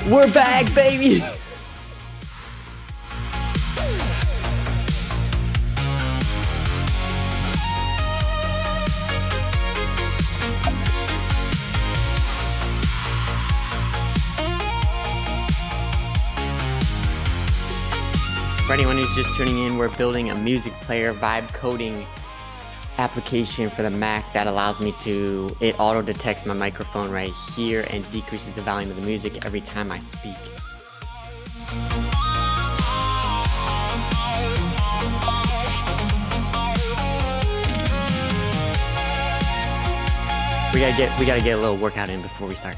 We're back, baby! For anyone who's just tuning in, we're building a music player vibe coding application for the Mac that allows me to, it auto detects my microphone right here and decreases the volume of the music every time I speak. We gotta get a little workout in before we start.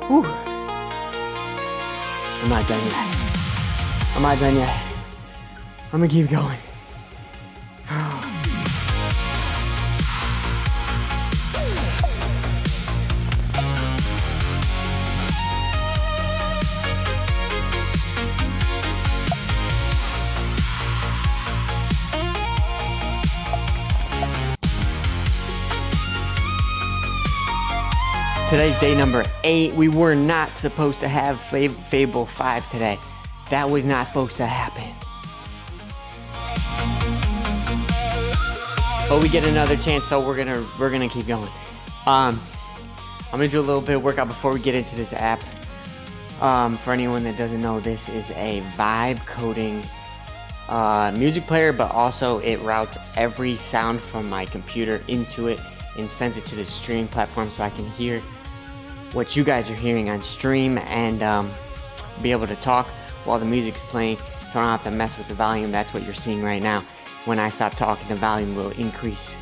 Whew. I'm not done yet. I'm not done yet. I'm gonna keep going. Today's day number 8. We were not supposed to have Fable 5 today. That was not supposed to happen. But we get another chance, so we're gonna keep going. I'm gonna do a little bit of workout before we get into this app. For anyone that doesn't know, this is a vibe coding music player, but also it routes every sound from my computer into it and sends it to the stream platform so I can hear what you guys are hearing on stream and be able to talk while the music's playing, so I don't have to mess with the volume. That's what you're seeing right now. When I stop talking, the volume will increase.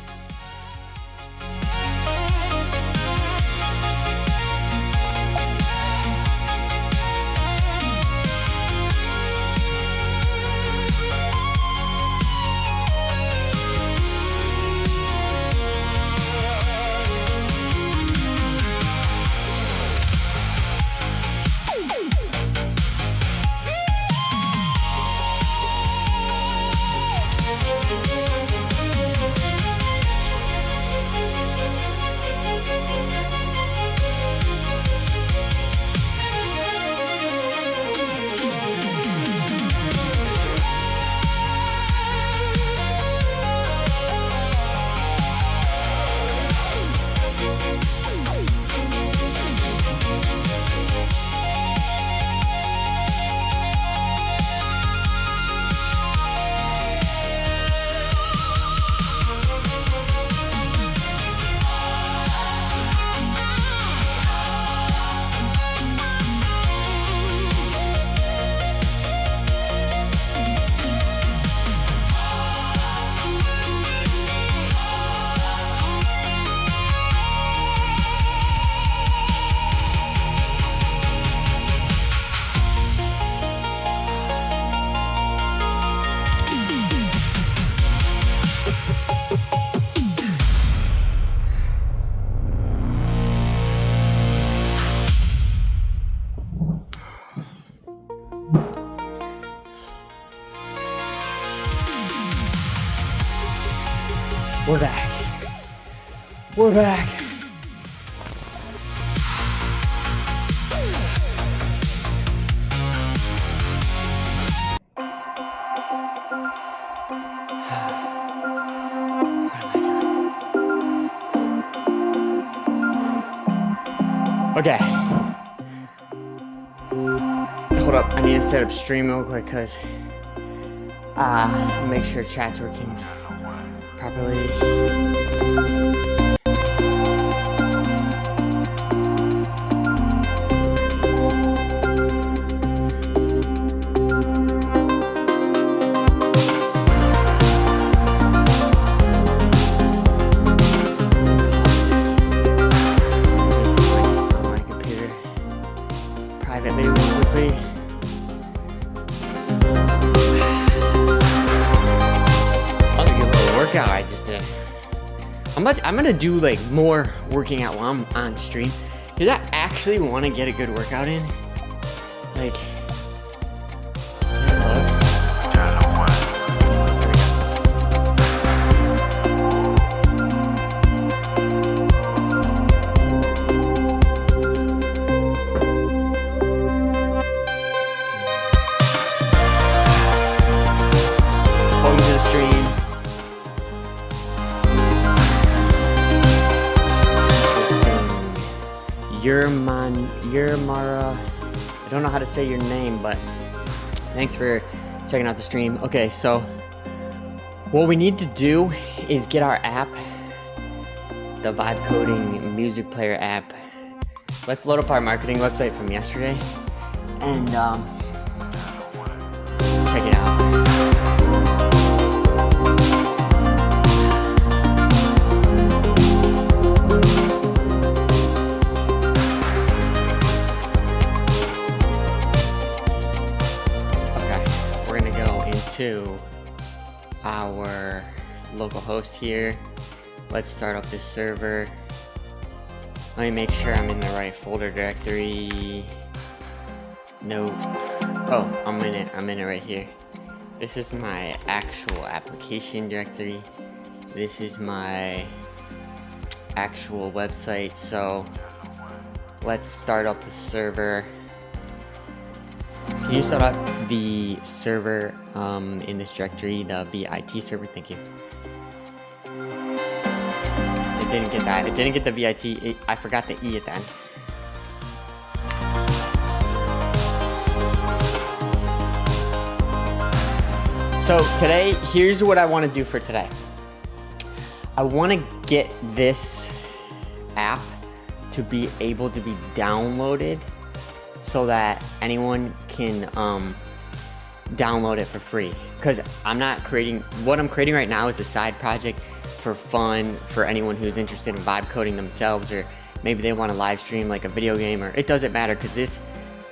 We're back. We're back. Okay. Hold up, I need to set up stream real quick because make sure chat's working properly. I'm gonna do like more working out while I'm on stream because I actually want to get a good workout in. Like, welcome to the stream. Mara, I don't know how to say your name, but thanks for checking out the stream. Okay, so what we need to do is get our app, the Vibe Coding music player app. Let's load up our marketing website from yesterday and check it out. To our local host here. Let's start up this server. Let me make sure I'm in the right folder directory. Nope. Oh, I'm in it right here. This is my actual application directory. This is my actual website. So let's start up the server. Can you start up the server in this directory, the VIT server? Thank you. It didn't get that. It didn't get the VIT. I forgot the E at the end. So today, here's what I want to do for today. I want to get this app to be able to be downloaded so that anyone can download it for free. Because I'm not creating, what I'm creating right now is a side project for fun for anyone who's interested in vibe coding themselves, or maybe they want to live stream like a video game, or it doesn't matter because this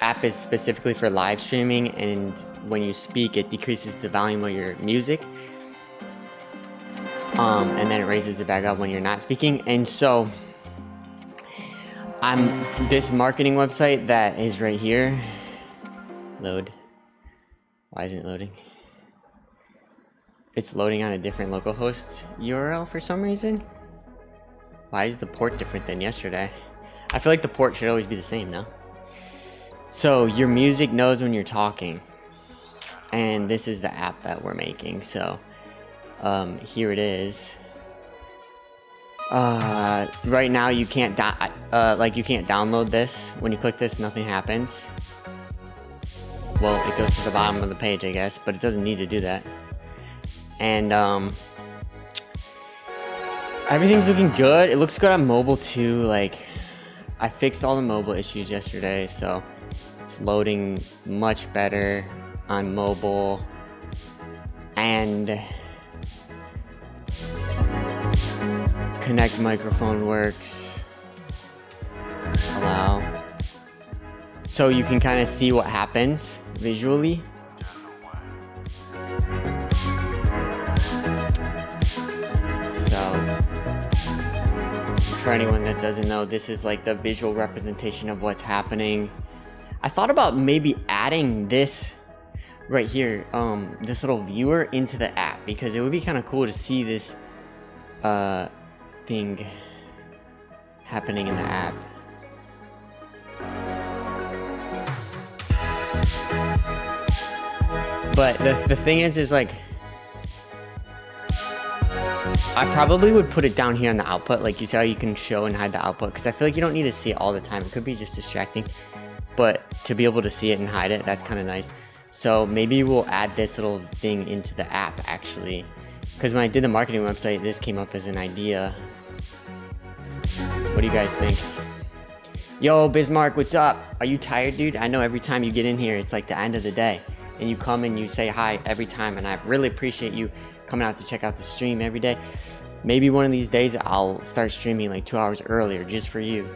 app is specifically for live streaming, and when you speak it decreases the volume of your music and then it raises it back up when you're not speaking. And so this marketing website that is right here. Load. Why isn't it loading? It's loading on a different localhost URL for some reason. Why is the port different than yesterday? I feel like the port should always be the same, no? So your music knows when you're talking. And this is the app that we're making. So here it is. Right now you can't you can't download this. When you click this, nothing happens. Well, it goes to the bottom of the page, I guess, but it doesn't need to do that. And everything's looking good. It looks good on mobile too. Like, I fixed all the mobile issues yesterday, so it's loading much better on mobile. And connect microphone works. Allow. So you can kind of see what happens visually. So for anyone that doesn't know, this is like the visual representation of what's happening. I thought about maybe adding this right here, this little viewer into the app, because it would be kind of cool to see this thing happening in the app. But the thing is like, I probably would put it down here on the output. Like, you see how you can show and hide the output? Because I feel like you don't need to see it all the time. It could be just distracting. But to be able to see it and hide it, that's kind of nice. So maybe we'll add this little thing into the app, actually. Because when I did the marketing website, this came up as an idea. What do you guys think? Yo, Bismarck, what's up? Are you tired, dude? I know every time you get in here, it's like the end of the day. And you come and you say hi every time. And I really appreciate you coming out to check out the stream every day. Maybe one of these days I'll start streaming like 2 hours earlier just for you.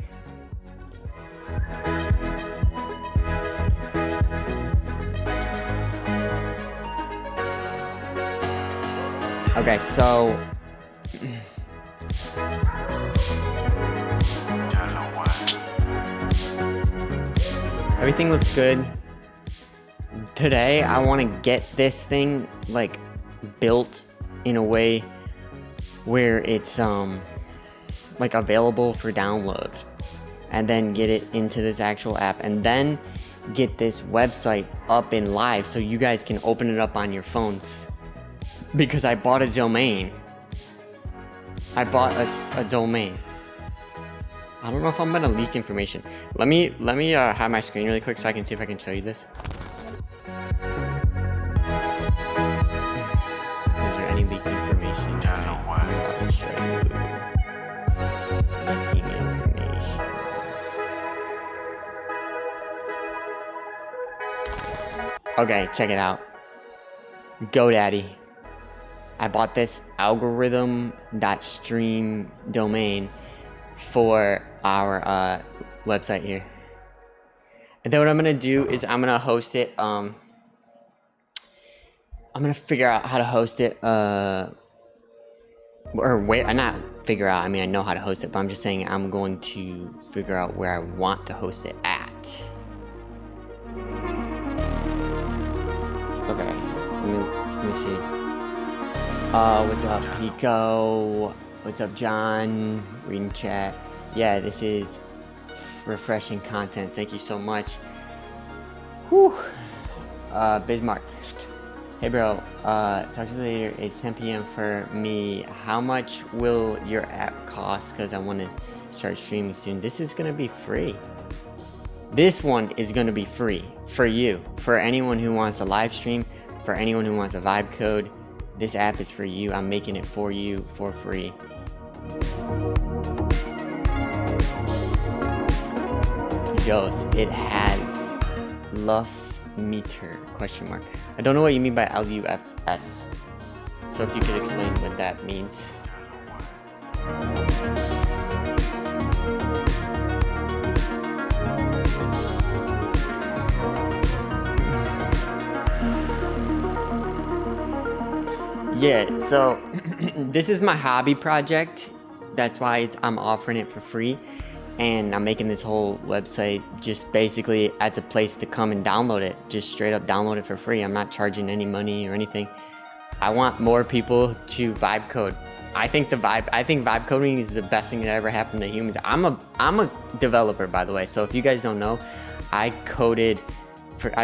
Okay, so everything looks good. Today I want to get this thing like built in a way where it's like available for download, and then get it into this actual app, and then get this website up and live so you guys can open it up on your phones. Because I bought a domain. I bought a domain. I don't know if I'm gonna leak information. Let me have my screen really quick so I can see if I can show you this. Is there any leaked information? I'll show you. Leaking information. Okay, check it out. GoDaddy. I bought this algorithm.stream domain for our website here. And then what I'm gonna do is I'm gonna host it. I'm gonna figure out how to host it. Or where? Not figure out. I mean, I know how to host it, but I'm just saying I'm going to figure out where I want to host it at. Okay. Let me see. What's up, Pico? What's up, John? Reading chat. Yeah, this is refreshing content. Thank you so much. Whew. Bismarck. Hey, bro. Talk to you later. It's 10 p.m. for me. How much will your app cost? Because I want to start streaming soon. This is going to be free. This one is going to be free for you. For anyone who wants a live stream. For anyone who wants a vibe code. This app is for you. I'm making it for you for free. Jos, it has Lufs meter ? I don't know what you mean by LUFS. So if you could explain what that means. Yeah, so this is my hobby project. That's why I'm offering it for free. And I'm making this whole website just basically as a place to come and download it. Just straight up download it for free. I'm not charging any money or anything. I want more people to vibe code. I think vibe coding is the best thing that ever happened to humans. I'm a developer, by the way. So if you guys don't know, I've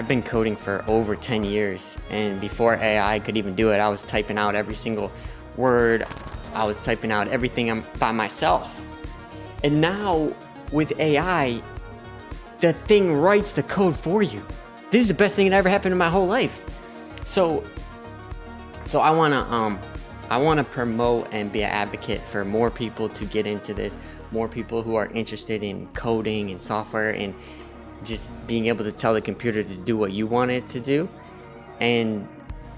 been coding for over 10 years. And before AI could even do it, I was typing out every single word. I was typing out everything by myself. And now with AI, the thing writes the code for you. This is the best thing that ever happened in my whole life. So I wanna promote and be an advocate for more people to get into this, more people who are interested in coding and software and just being able to tell the computer to do what you want it to do. And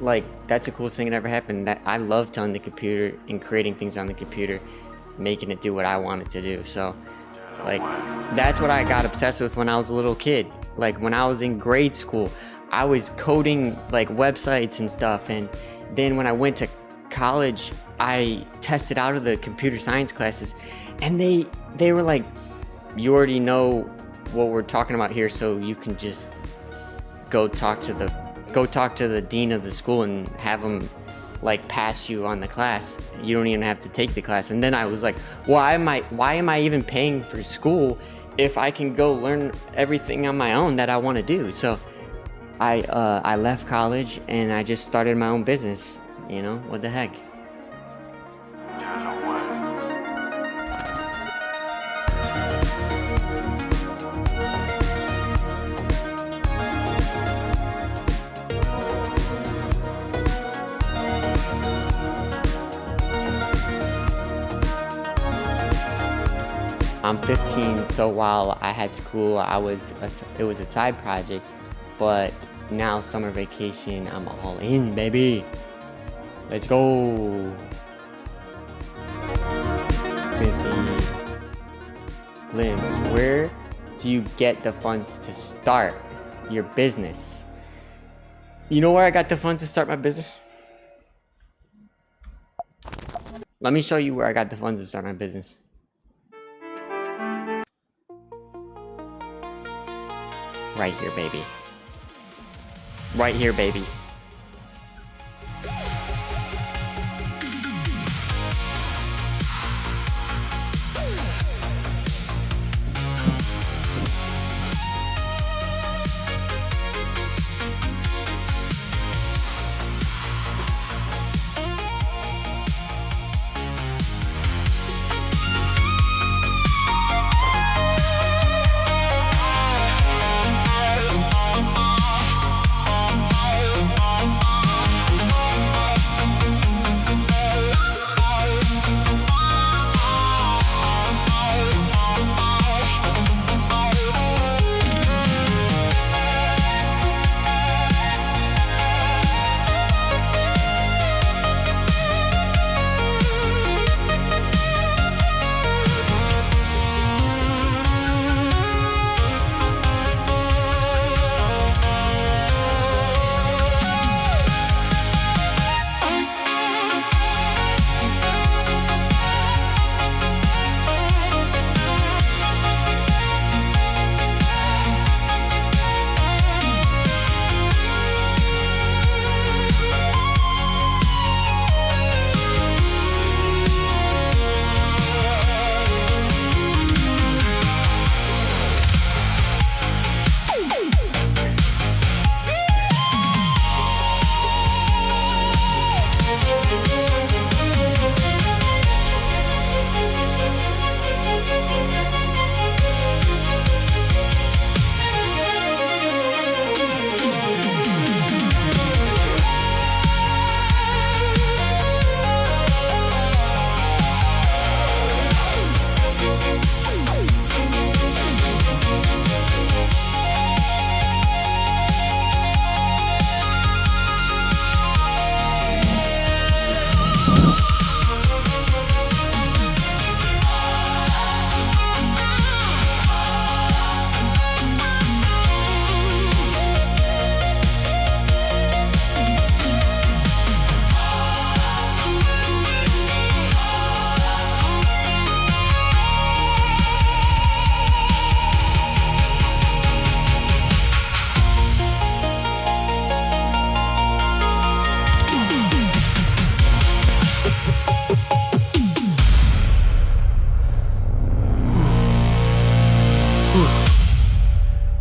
like, that's the coolest thing that ever happened. That I love telling the computer and creating things on the computer, making it do what I want it to do. So like, that's what I got obsessed with when I was a little kid. Like when I was in grade school, I was coding like websites and stuff. And then when I went to college, I tested out of the computer science classes, and they were like, you already know what we're talking about here, so you can just go talk to the dean of the school and have him like pass you on the class. You don't even have to take the class. And then I was like, why am I even paying for school if I can go learn everything on my own that I want to do? So I left college and I just started my own business. You know, what the heck? I'm 15, so while I had school, it was a side project, but now summer vacation, I'm all in, baby. Let's go. 50 glimpse. Where do you get the funds to start your business? You know where I got the funds to start my business? Let me show you where I got the funds to start my business. Right here, baby. Right here, baby.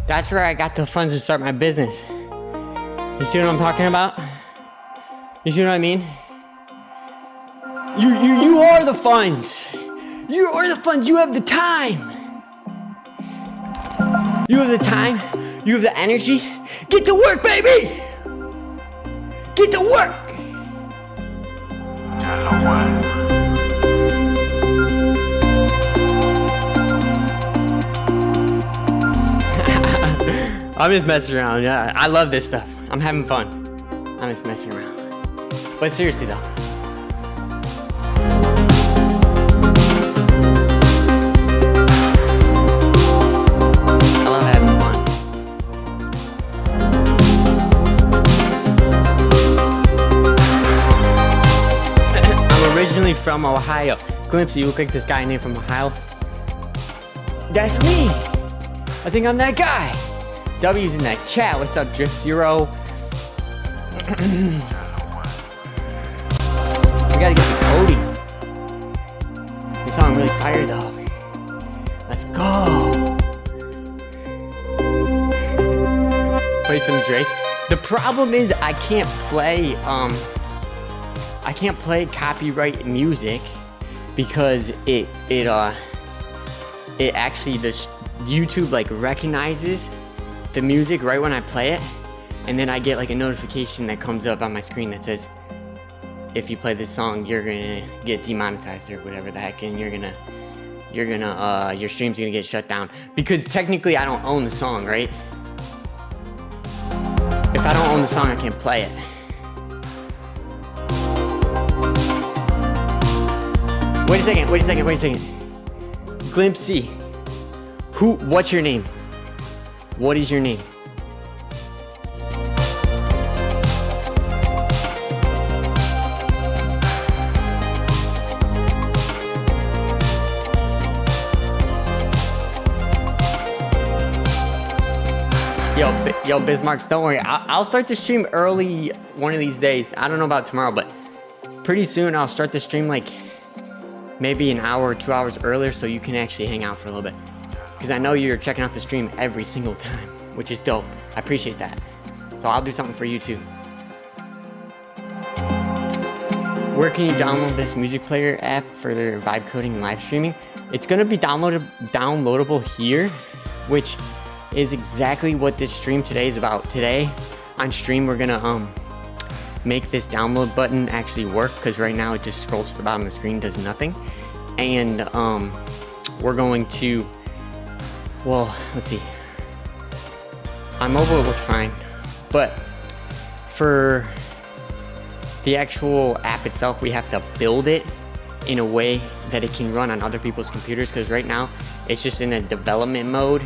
That's where I got the funds to start my business. You see what I'm talking about? You see what I mean? You are the funds. You are the funds. You have the time. You have the time. You have the energy. Get to work, baby. Get to work. I'm just messing around. Yeah, I love this stuff. I'm having fun. I'm just messing around. But seriously though. I love having fun. I'm originally from Ohio. Glimpse, you look like this guy named from Ohio. That's me. I think I'm that guy. W's in that chat. What's up, Drift Zero? We gotta get the coding. This song really fire though. Let's go. Play some Drake. The problem is I can't play copyright music because it actually, this YouTube like recognizes the music right when I play it, and then I get like a notification that comes up on my screen that says, if you play this song, you're gonna get demonetized or whatever the heck, and your stream's gonna get shut down. Because technically I don't own the song, right? If I don't own the song, I can't play it. Wait a second. Glimpsy. What's your name? What is your name? Yo, Bismarcks, don't worry. I'll start the stream early one of these days. I don't know about tomorrow, but pretty soon I'll start the stream like maybe an hour or 2 hours earlier so you can actually hang out for a little bit. Because I know you're checking out the stream every single time, which is dope. I appreciate that. So I'll do something for you too. Where can you download this music player app for their vibe coding live streaming? It's going to be downloadable here, which is exactly what this stream today is about. Today on stream we're gonna make this download button actually work, because right now it just scrolls to the bottom of the screen, does nothing. And we're going to, well, let's see, on mobile it looks fine, but for the actual app itself we have to build it in a way that it can run on other people's computers, because right now it's just in a development mode.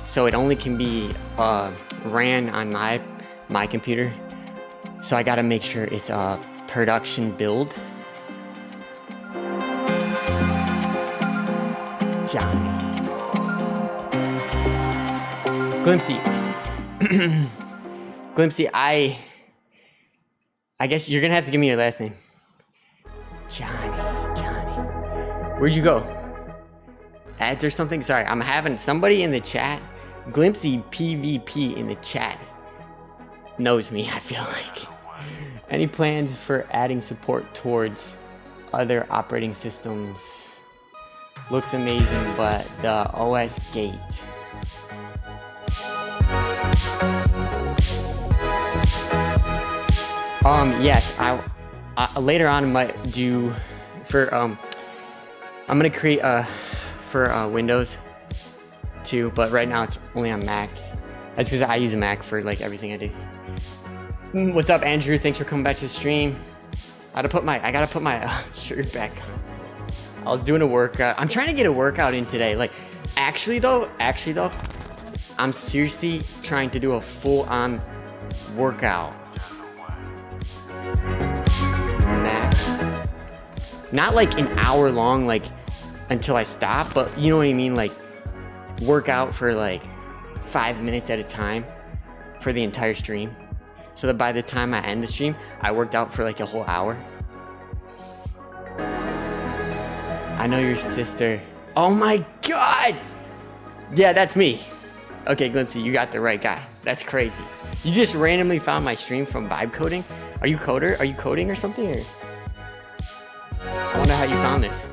So it only can be ran on my computer. So I gotta make sure it's a production build. Johnny. Glimpsy. Glimpsy, I guess you're gonna have to give me your last name. Johnny. Where'd you go? Ads or something? Sorry, I'm having somebody in the chat. Glimpsy PvP in the chat knows me, I feel like. Any plans for adding support towards other operating systems? Looks amazing, but the OS gate. Yes, I later on I might do for I'm gonna create for Windows too, but right now it's only on Mac. That's because I use a Mac for like everything I do. What's up, Andrew? Thanks for coming back to the stream. I gotta put my shirt back on. I was doing a workout. I'm trying to get a workout in today. Like, actually though, I'm seriously trying to do a full-on workout. Mac. Not like an hour long, like until I stop, but you know what I mean, like work out for like 5 minutes at a time for the entire stream, so that by the time I end the stream I worked out for like a whole hour. I know your sister. Oh my god, yeah, that's me. Okay, Glimpsy, you got the right guy. That's crazy. You just randomly found my stream from vibe coding. Are you coding or something, or I wonder how you found this.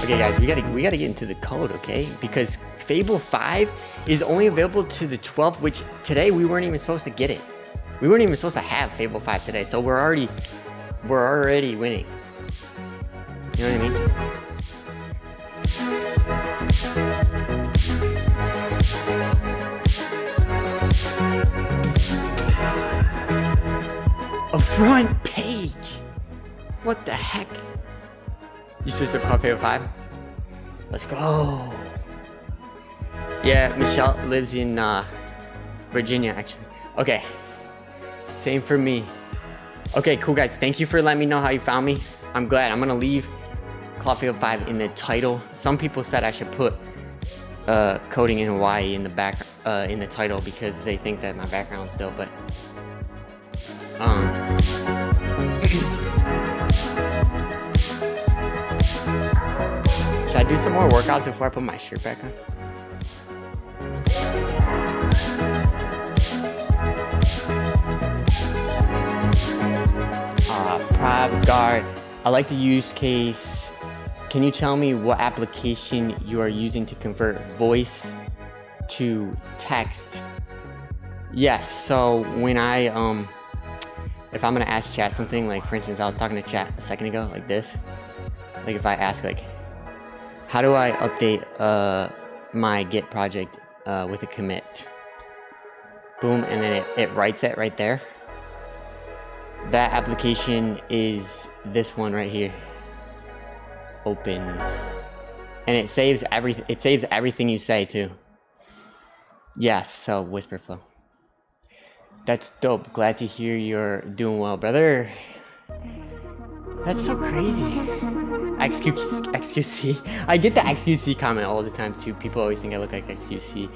Okay guys, we gotta get into the code, okay? Because Fable 5 is only available to the 12th, which today we weren't even supposed to get it. We weren't even supposed to have Fable 5 today, so we're already winning. You know what I mean? A front page. What the heck? You sister called Fable 5? Let's go. Yeah, Michelle lives in Virginia, actually. Okay. Same for me. Okay, cool guys. Thank you for letting me know how you found me. I'm glad. I'm gonna leave Claude Fable 5 in the title. Some people said I should put coding in Hawaii in the back in the title because they think that my background's dope, but Should I do some more workouts before I put my shirt back on? Private guard. I like the use case. Can you tell me what application you are using to convert voice to text? Yes, so when I if I'm gonna ask chat something, like for instance I was talking to chat a second ago like this, like if I ask like how do I update my Git project with a commit, boom, and then it writes it right there. That application is this one right here. Open, and it saves everything. It saves everything you say too. Yes, so whisper flow. That's dope. Glad to hear you're doing well, brother. That's so crazy. XQC. I get the XQC comment all the time too. People always think I look like XQC.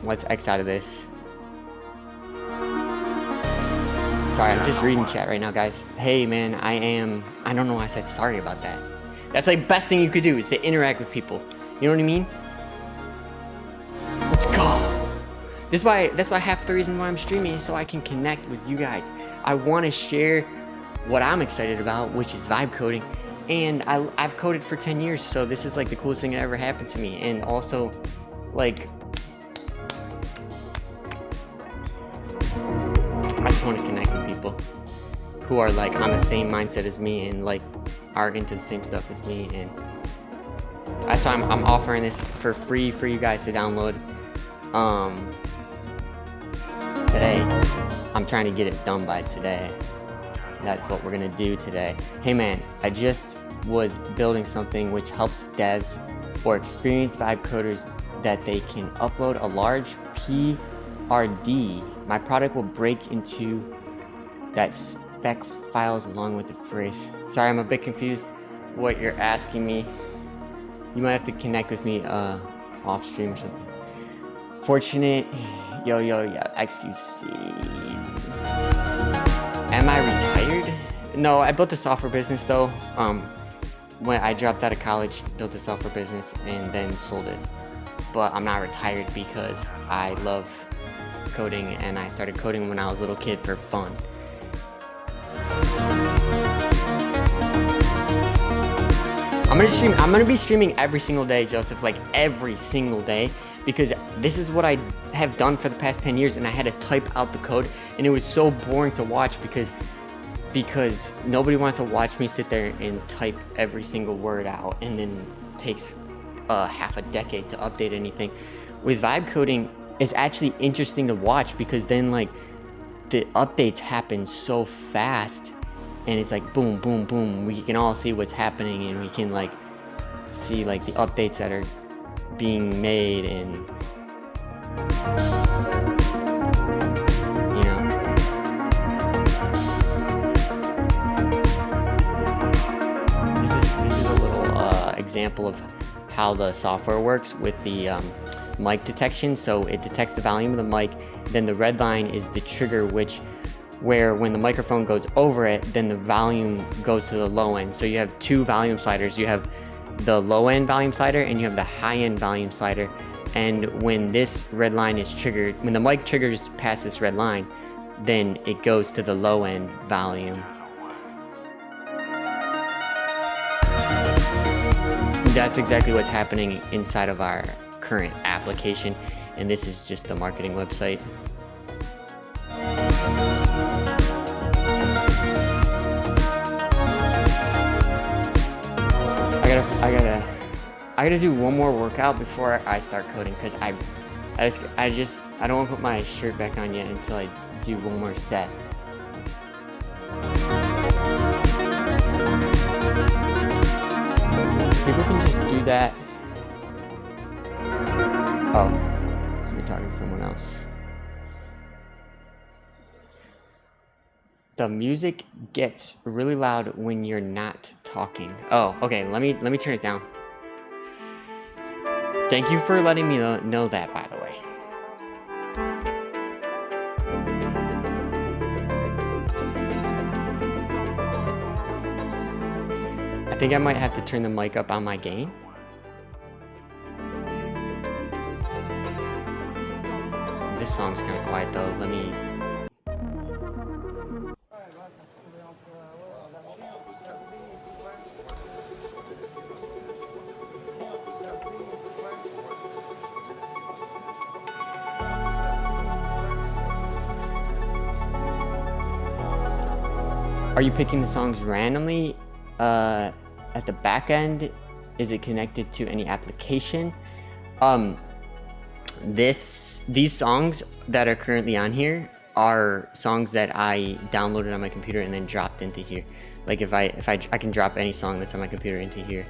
Let's X out of this. Sorry, I'm just reading chat right now, guys. Hey, man, I don't know why I said sorry about that. That's like best thing you could do is to interact with people. You know what I mean? Let's go. That's why half the reason why I'm streaming is so I can connect with you guys. I want to share what I'm excited about, which is vibe coding. And I've coded for 10 years, so this is like the coolest thing that ever happened to me. And also, like, I just want to connect with people who are like on the same mindset as me and like are into the same stuff as me, and that's why I'm offering this for free for you guys to download. Today, I'm trying to get it done by today. That's what we're gonna do today. Hey man, I just was building something which helps devs or experienced vibe coders that they can upload a large PRD. My product will break into that spec files along with the phrase. Sorry, I'm a bit confused what you're asking me. You might have to connect with me off stream or something. Fortunate, yo, XQC. Am I retired? No, I built a software business though. When I dropped out of college, built a software business and then sold it. But I'm not retired because I love coding, and I started coding when I was a little kid for fun. I'm gonna be streaming every single day, Joseph, like every single day, because this is what I have done for the past 10 years, and I had to type out the code, and it was so boring to watch because nobody wants to watch me sit there and type every single word out, and then it takes half a decade to update anything. With vibe coding, it's actually interesting to watch because then like the updates happen so fast, and it's like boom, boom, boom. We can all see what's happening, and we can like see like the updates that are being made, and you know. This is a little example of how the software works with the mic detection. So it detects the volume of the mic, then the red line is the trigger, where when the microphone goes over it, then the volume goes to the low end. So you have two volume sliders. You have the low end volume slider and you have the high end volume slider. And when this red line is triggered, when the mic triggers past this red line, then it goes to the low end volume. That's exactly what's happening inside of our current application, and this is just the marketing website. I gotta do one more workout before I start coding, because I don't want to put my shirt back on yet until I do one more set. People can just do that. Oh, you're talking to someone else. The music gets really loud when you're not talking. Oh, okay. Let me turn it down. Thank you for letting me know that, by the way. I think I might have to turn the mic up on my gain. This song's kind of quiet though. Let me... Are you picking the songs randomly at the back end? Is it connected to any application? These songs that are currently on here are songs that I downloaded on my computer and then dropped into here. Like if I can drop any song that's on my computer into here.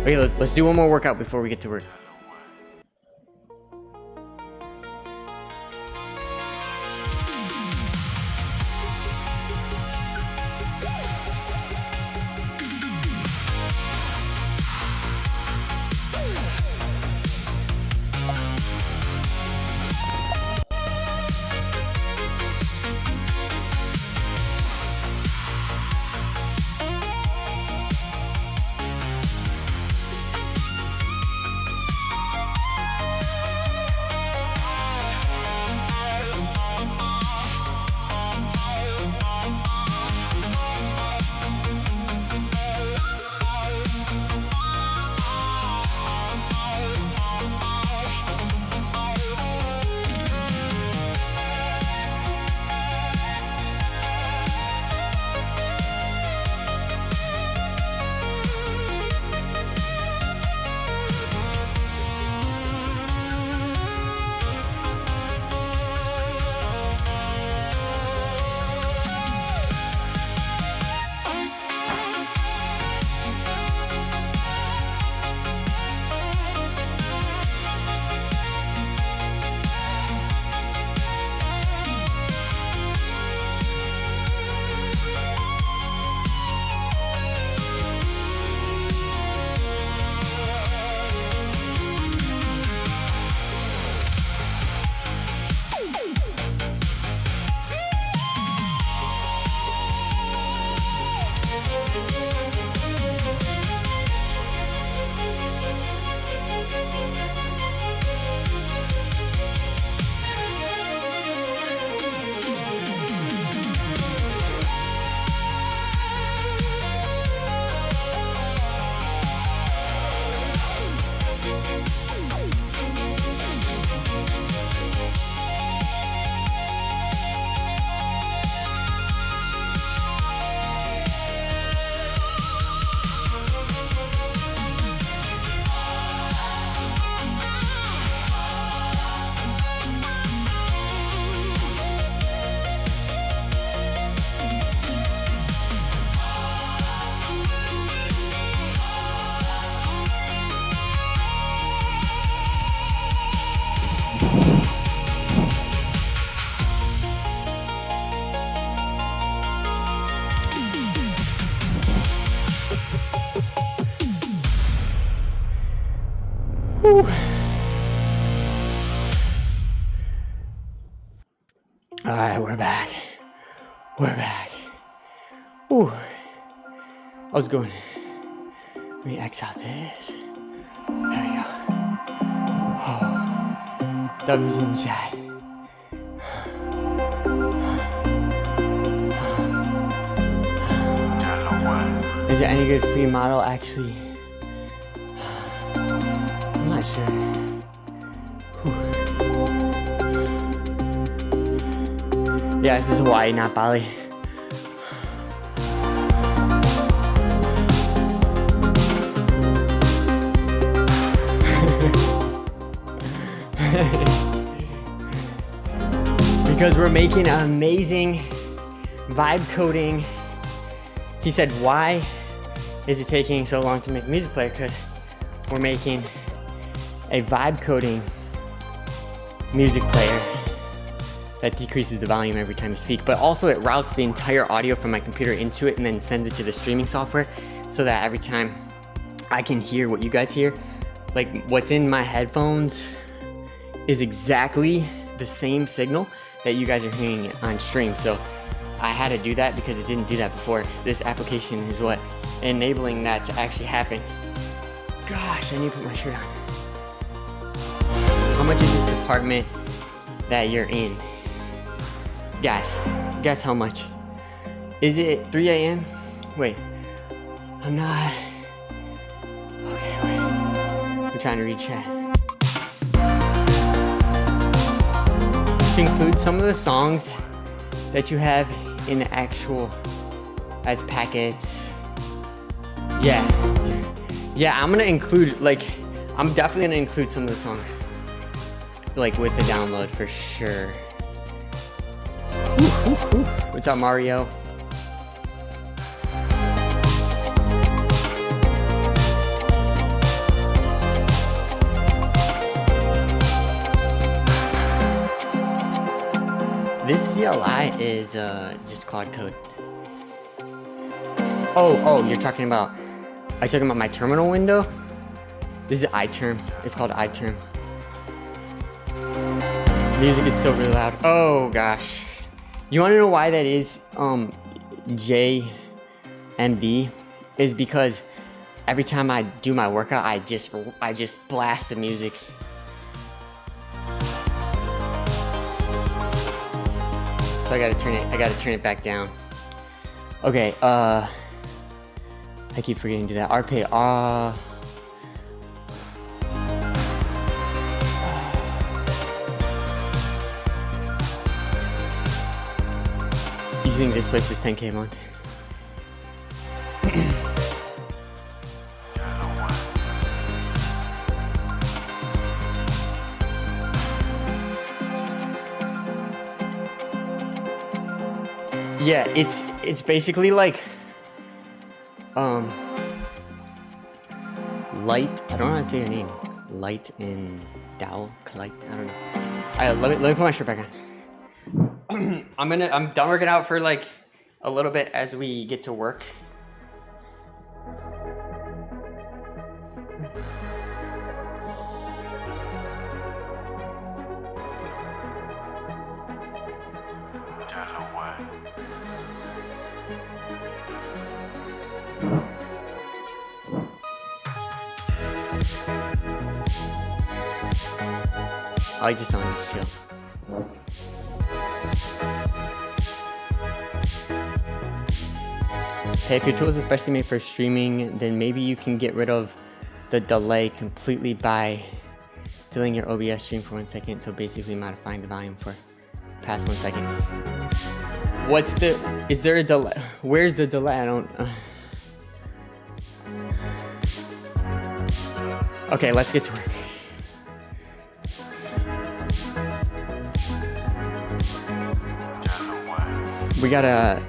Okay, let's do one more workout before we get to work. Whew. All right, we're back. We're back. Ooh. I was going. Let me X out this. There we go. Oh. W's in the chat. Is there any good free model actually? I'm not sure. Whew. Yeah, this is Hawaii, not Bali. Because we're making an amazing vibe coding. He said, why is it taking so long to make a music player? Because we're making a vibe coding music player that decreases the volume every time you speak, but also it routes the entire audio from my computer into it and then sends it to the streaming software so that every time I can hear what you guys hear, like what's in my headphones is exactly the same signal that you guys are hearing on stream. So I had to do that because it didn't do that before. This application is what enabling that to actually happen. Gosh, I need to put my shirt on. How much is this apartment that you're in? Guys, guess how much? Is it 3 a.m.? Wait, I'm not. Okay, wait. I'm trying to read chat. To include some of the songs that you have in the actual as packets. Yeah, I'm gonna include, like, I'm definitely gonna include some of the songs, like, with the download for sure. What's up, Mario? This CLI is just Claude code. Oh, you're talking about, are you talking about my terminal window? This is iTerm. It's called iTerm. Music is still really loud. Oh gosh. You wanna know why that is, JMD? Is because every time I do my workout, I just blast the music. So I gotta turn it back down. Okay, I keep forgetting to do that. Okay, you think this place is 10K a month? Yeah, it's basically like Light. I don't know how to say your name. Light and Dow. Light. I don't know. Let me put my shirt back on. I'm done working out for like a little bit as we get to work. I like this song, it's chill. Hey, if your tool is especially made for streaming, then maybe you can get rid of the delay completely by delaying your OBS stream for 1 second. So basically modifying the volume for past 1 second. Is there a delay? Where's the delay? I don't. Okay, let's get to work. We gotta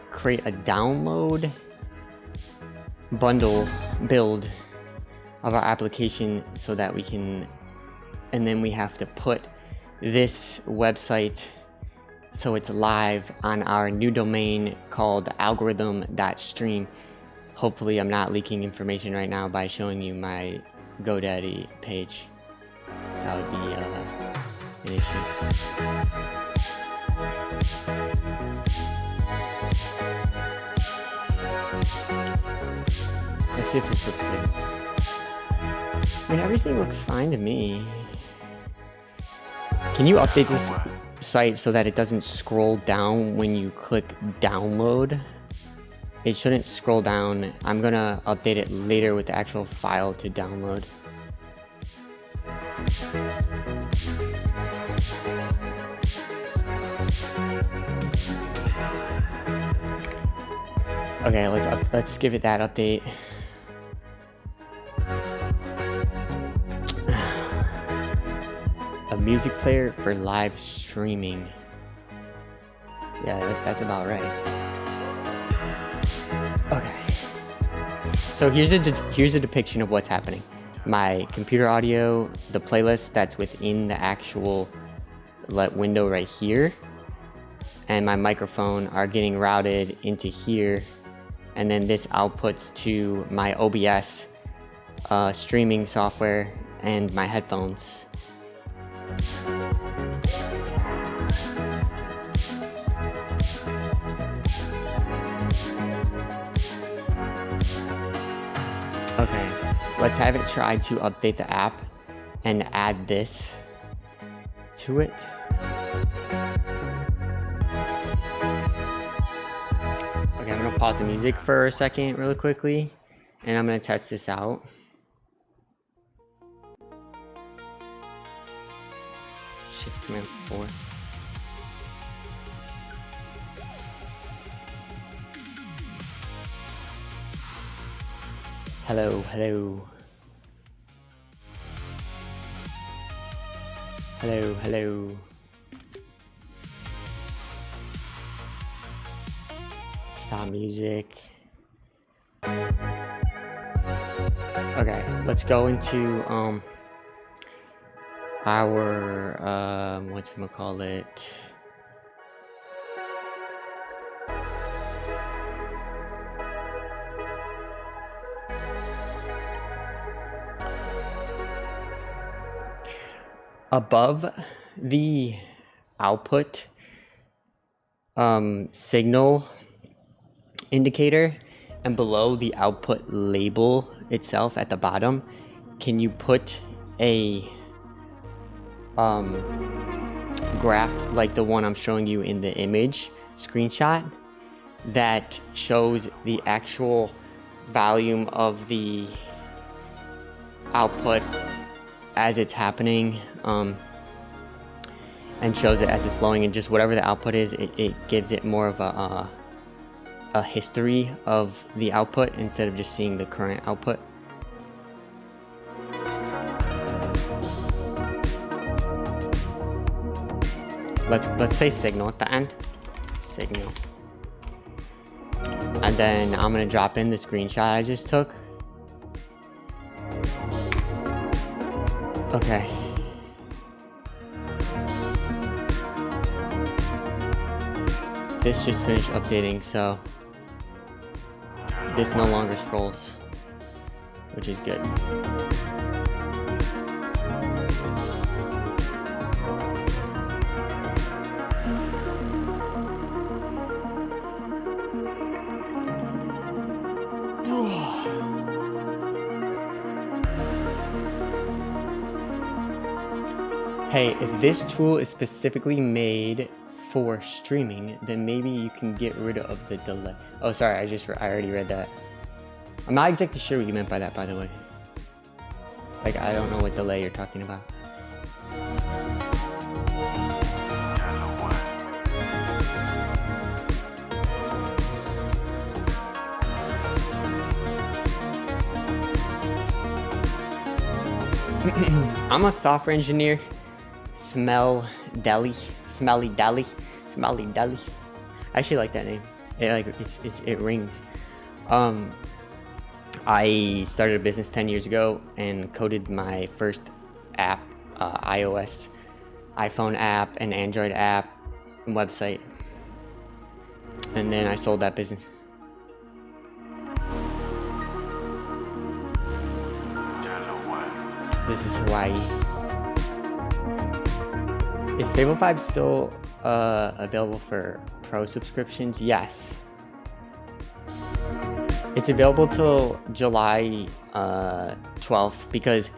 create a download bundle build of our application so that we can, and then we have to put this website so it's live on our new domain called algorithm.stream. Hopefully I'm not leaking information right now by showing you my GoDaddy page. That would be an issue. Let's see if this looks good. I mean, everything looks fine to me. Can you update this site so that it doesn't scroll down when you click download? It shouldn't scroll down. I'm gonna update it later with the actual file to download. Okay, let's give it that update. A music player for live streaming. Yeah, that's about right. Okay. So here's a depiction of what's happening. My computer audio, the playlist that's within the actual window right here, and my microphone are getting routed into here, and then this outputs to my OBS streaming software and my headphones. let's have it try to update the app and add this to it. Okay, I'm gonna pause the music for a second really quickly, and I'm gonna test this out. Shift Command 4. Hello, hello. Hello, hello. Stop music. Okay, let's go into our whatchamacallit. Above the output signal indicator and below the output label itself at the bottom, can you put a graph like the one I'm showing you in the image screenshot that shows the actual volume of the output as it's happening, and shows it as it's flowing, and just whatever the output is, it gives it more of a history of the output instead of just seeing the current output. Let's say signal at the end. Signal. And then I'm gonna drop in the screenshot I just took. Okay. This just finished updating, so this no longer scrolls, which is good. Hey, if this tool is specifically made for streaming, then maybe you can get rid of the delay. Oh, sorry, I already read that. I'm not exactly sure what you meant by that, by the way. Like, I don't know what delay you're talking about. I'm a software engineer. Smelly Deli. I actually like that name. It rings. I started a business 10 years ago and coded my first app, iOS, iPhone app, and Android app, and website. And then I sold that business. This is Hawaii. Is Fable 5 still available for pro subscriptions? Yes. It's available till July 12th, because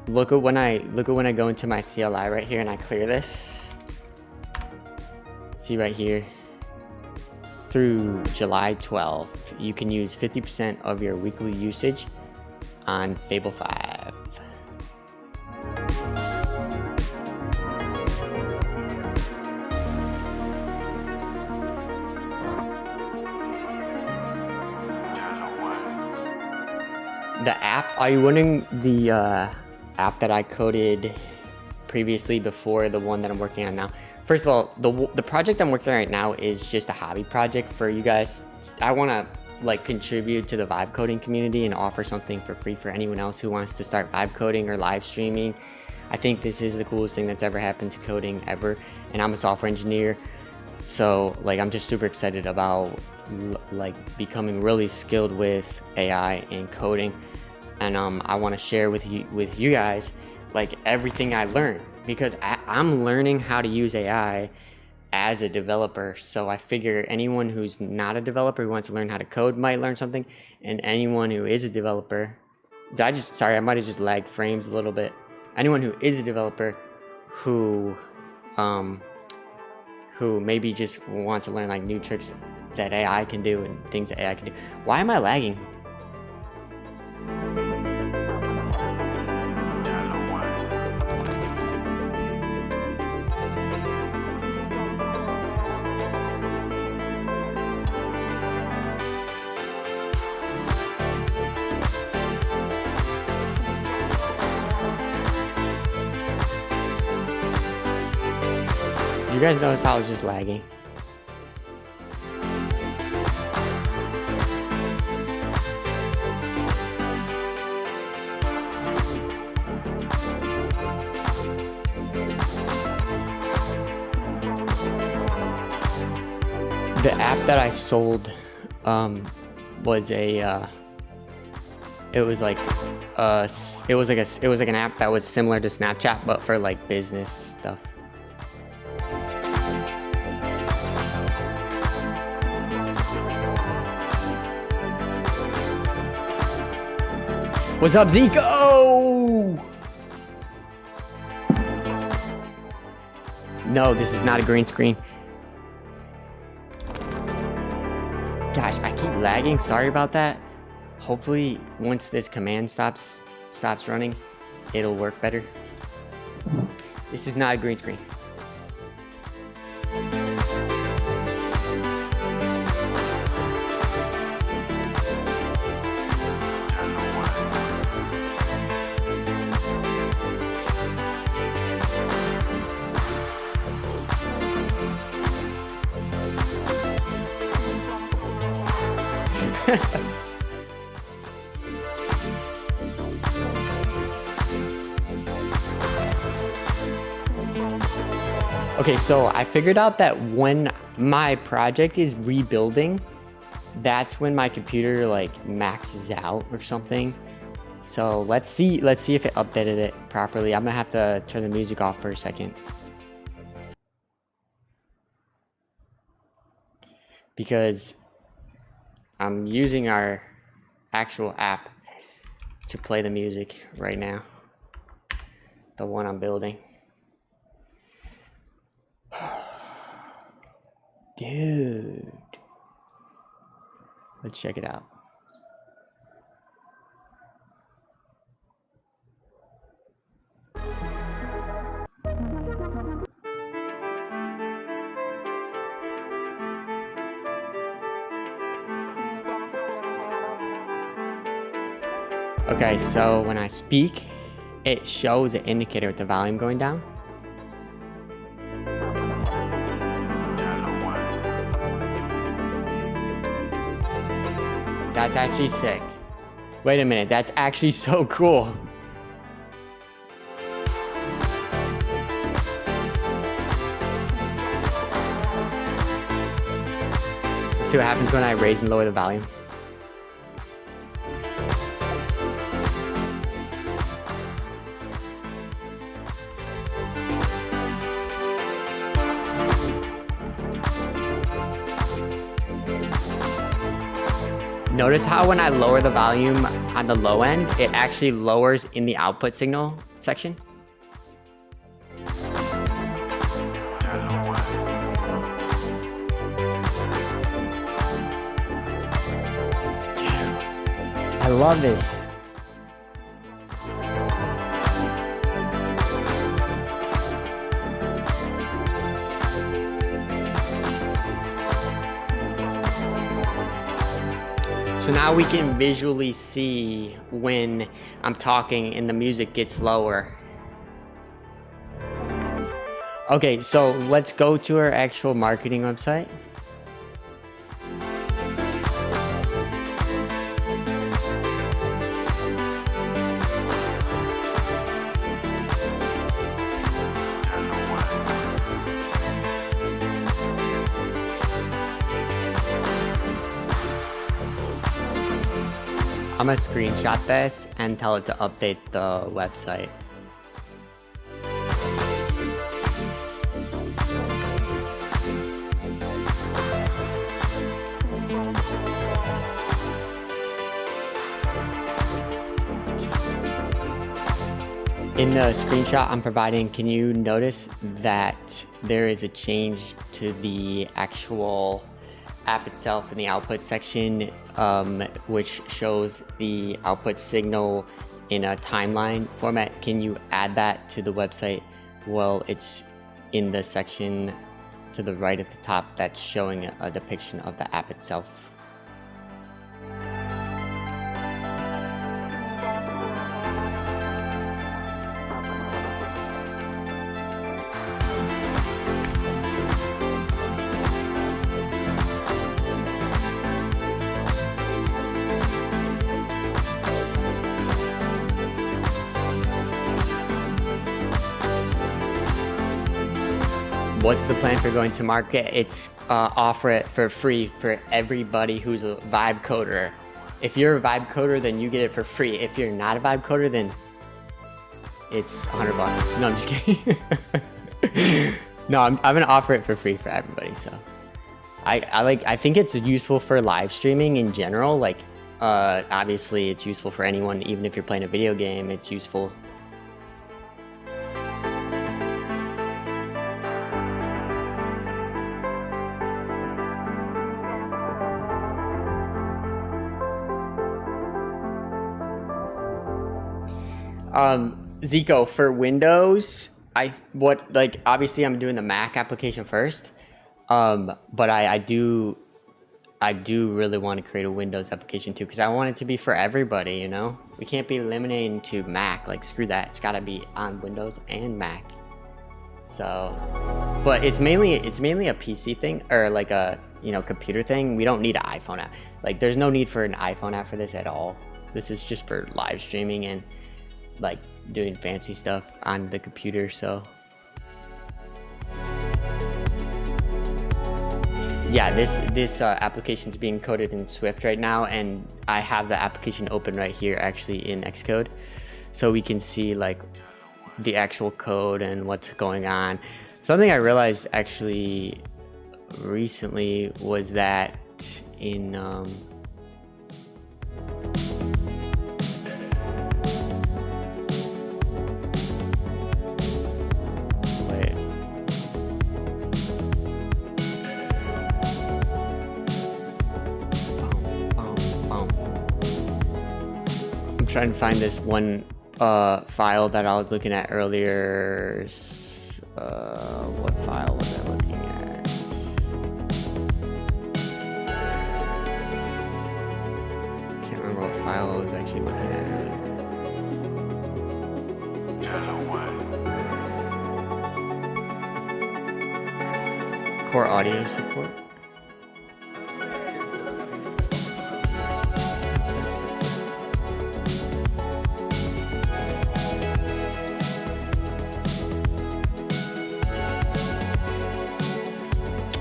look at when I go into my CLI right here and I clear this. See right here. Through July 12th, you can use 50% of your weekly usage on Fable 5. The app, are you wondering the app that I coded previously before the one that I'm working on now? First of all, the project I'm working on right now is just a hobby project for you guys. I want to like contribute to the vibe coding community and offer something for free for anyone else who wants to start vibe coding or live streaming. I think this is the coolest thing that's ever happened to coding ever, and I'm a software engineer, so like I'm just super excited about like becoming really skilled with AI and coding. And I want to share with you guys like everything I learned, because I'm learning how to use AI as a developer. So I figure anyone who's not a developer who wants to learn how to code might learn something, and anyone who is a developer Sorry, I might have just lagged frames a little bit. Anyone who is a developer who maybe just wants to learn like new tricks that AI can do and things that AI can do. Why am I lagging? You guys notice how I was just lagging? The app that I sold was a it was like an app that was similar to Snapchat but for like business stuff. What's up, Zeke? Oh! No, this is not a green screen. Gosh, I keep lagging. Sorry about that. Hopefully, once this command stops running, it'll work better. This is not a green screen. Okay, so I figured out that when my project is rebuilding, that's when my computer like maxes out or something. So let's see if it updated it properly. I'm gonna have to turn the music off for a second, because I'm using our actual app to play the music right now, the one I'm building. Dude, let's check it out. Okay, so when I speak, it shows an indicator with the volume going down. That's actually sick. Wait a minute, that's actually so cool. Let's see what happens when I raise and lower the volume. Notice how when I lower the volume on the low end, it actually lowers in the output signal section. I love this. So now we can visually see when I'm talking and the music gets lower. Okay, so let's go to our actual marketing website. I'm gonna screenshot this and tell it to update the website. In the screenshot I'm providing, can you notice that there is a change to the actual app itself in the output section, which shows the output signal in a timeline format? Can you add that to the website? Well, it's in the section to the right at the top that's showing a depiction of the app itself. What's the plan for going to market? It's offer it for free for everybody who's a vibe coder. If you're a vibe coder, then you get it for free. If you're not a vibe coder, then it's $100. No, I'm just kidding. No, I'm gonna offer it for free for everybody. So I think it's useful for live streaming in general. Like obviously it's useful for anyone, even if you're playing a video game, it's useful. Zico, for Windows, obviously I'm doing the Mac application first, but I do really want to create a Windows application too, because I want it to be for everybody, you know? We can't be limiting to Mac, like screw that, it's gotta be on Windows and Mac. So, but it's mainly a PC thing, or like a, you know, computer thing. We don't need an iPhone app. Like there's no need for an iPhone app for this at all. This is just for live streaming and like doing fancy stuff on the computer. So yeah, this application is being coded in Swift right now, and I have the application open right here actually in Xcode, so we can see like the actual code and what's going on. Something I realized actually recently was that in I'm trying to find this one file that I was looking at earlier. What file was I looking at? Can't remember what file I was actually looking at earlier. Core audio support.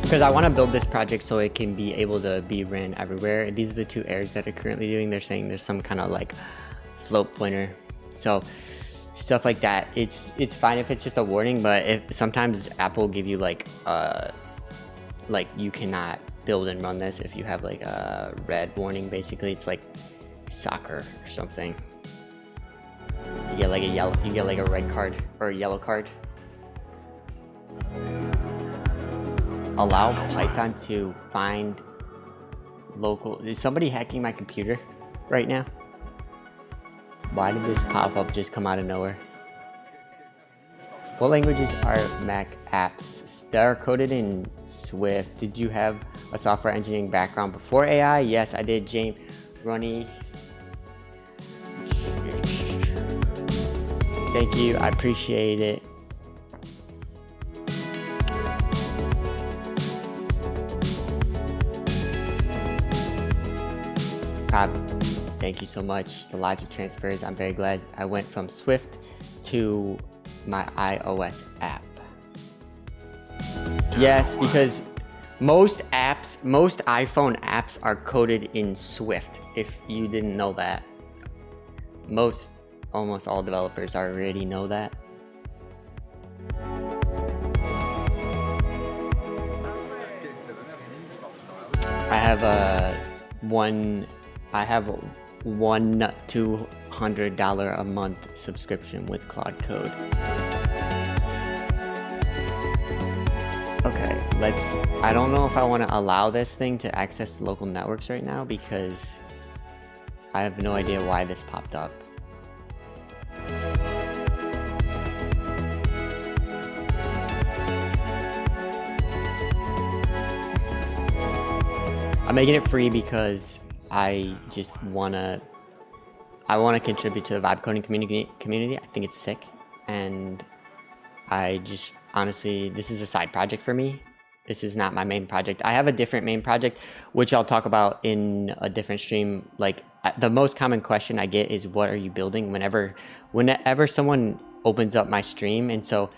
Because I want to build this project so it can be able to be ran everywhere. These are the two errors that are currently doing. They're saying there's some kind of like float pointer. So stuff like that. It's fine if it's just a warning, but if sometimes Apple will give you like you cannot build and run this if you have like a red warning. Basically, it's like soccer or something. You get like a red card or a yellow card. Allow Python to find local. Is somebody hacking my computer right now? Why did this pop-up just come out of nowhere? What languages are Mac apps? They're coded in Swift. Did you have a software engineering background before AI? Yes, I did. James Runny. Thank you. I appreciate it. Thank you so much. The logic transfers. I'm very glad I went from Swift to my iOS app. Yes, because most iPhone apps are coded in Swift. If you didn't know that, almost all developers already know that. I have $1 to $200 a month subscription with Claude Code. Okay, I don't know if I want to allow this thing to access local networks right now because I have no idea why this popped up. I'm making it free because I just wanna contribute to the vibe coding community. I think it's sick, and I just honestly, this is a side project for me. This is not my main project. I have a different main project, which I'll talk about in a different stream. Like the most common question I get is, "What are you building?" Whenever someone opens up my stream, and so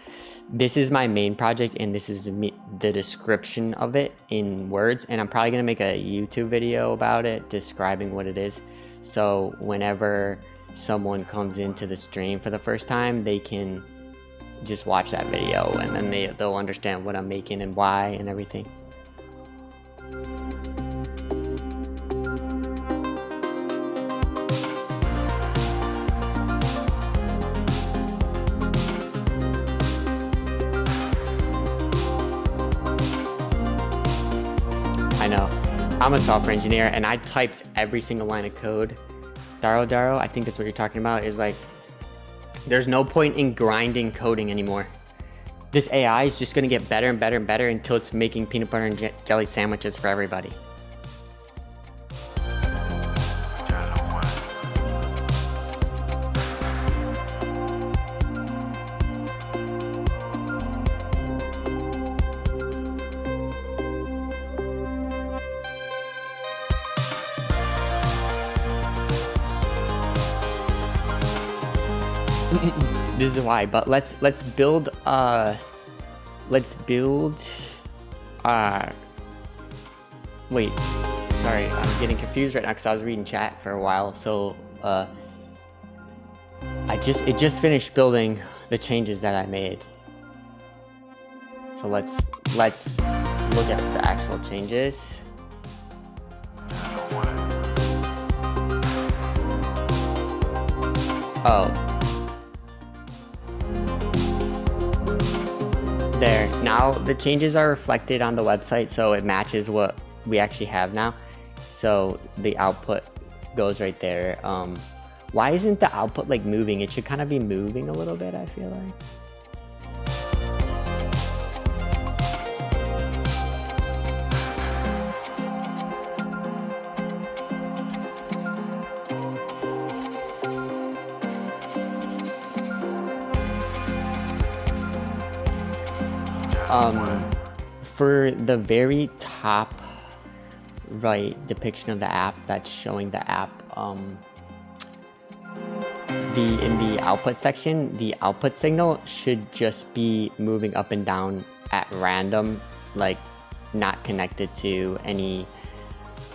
this is my main project, and this is the description of it in words, and I'm probably gonna make a YouTube video about it describing what it is, so whenever someone comes into the stream for the first time, they can just watch that video, and then they'll understand what I'm making and why and everything. I know. I'm a software engineer, and I typed every single line of code. Daro, I think that's what you're talking about, is like, there's no point in grinding coding anymore. This AI is just gonna get better and better and better until it's making peanut butter and jelly sandwiches for everybody. This is why, but let's build wait, sorry, I'm getting confused right now because I was reading chat for a while. So it just finished building the changes that I made. So let's look at the actual changes. Oh. There, now the changes are reflected on the website, so it matches what we actually have now. So the output goes right there. Why isn't the output like moving? It should kind of be moving a little bit, I feel like. For the very top right depiction of the app that's showing the app, in the output section, the output signal should just be moving up and down at random, like not connected to any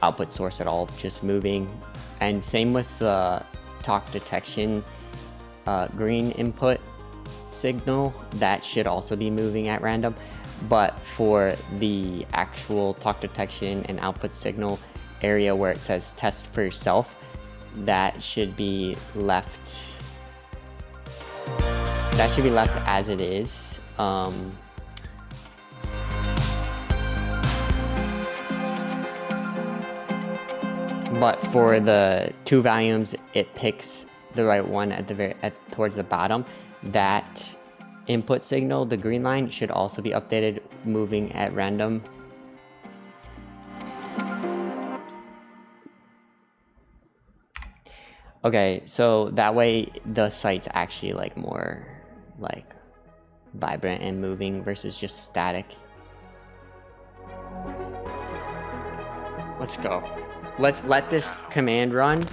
output source at all, just moving. And same with the talk detection green input signal, that should also be moving at random. But for the actual talk detection and output signal area where it says test for yourself, that should be left as it is. But for the two volumes, it picks the right one towards the bottom. That input signal, the green line, should also be updated, moving at random. Okay, so that way the site's actually like more like vibrant and moving versus just static. Let's go. Let's let this command run,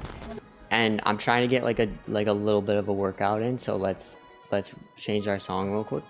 and I'm trying to get like a little bit of a workout in, so let's change our song real quick.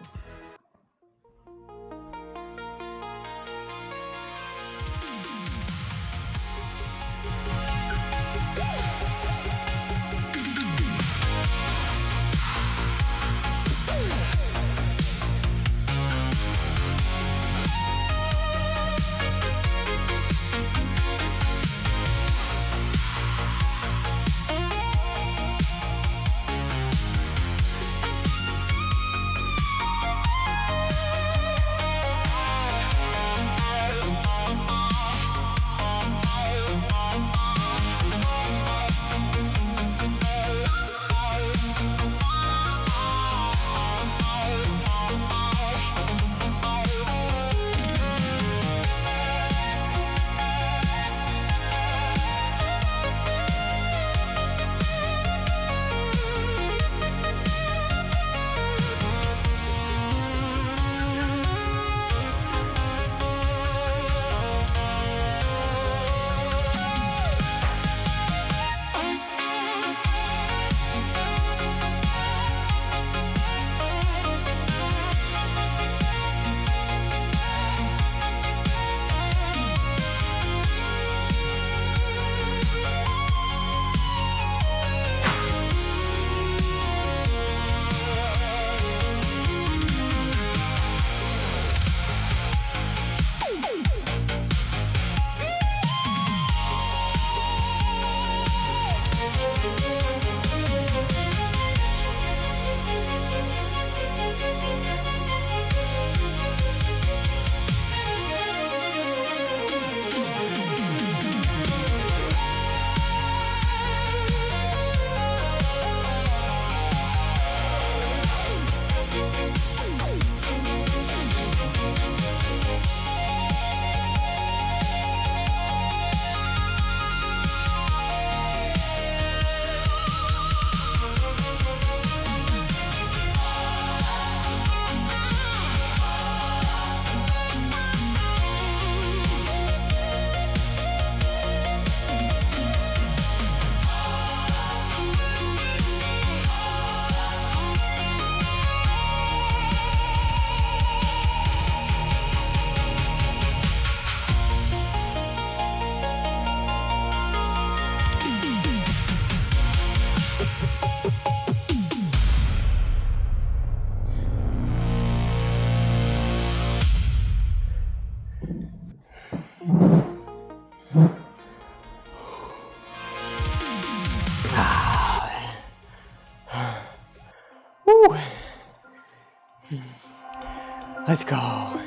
Let's go.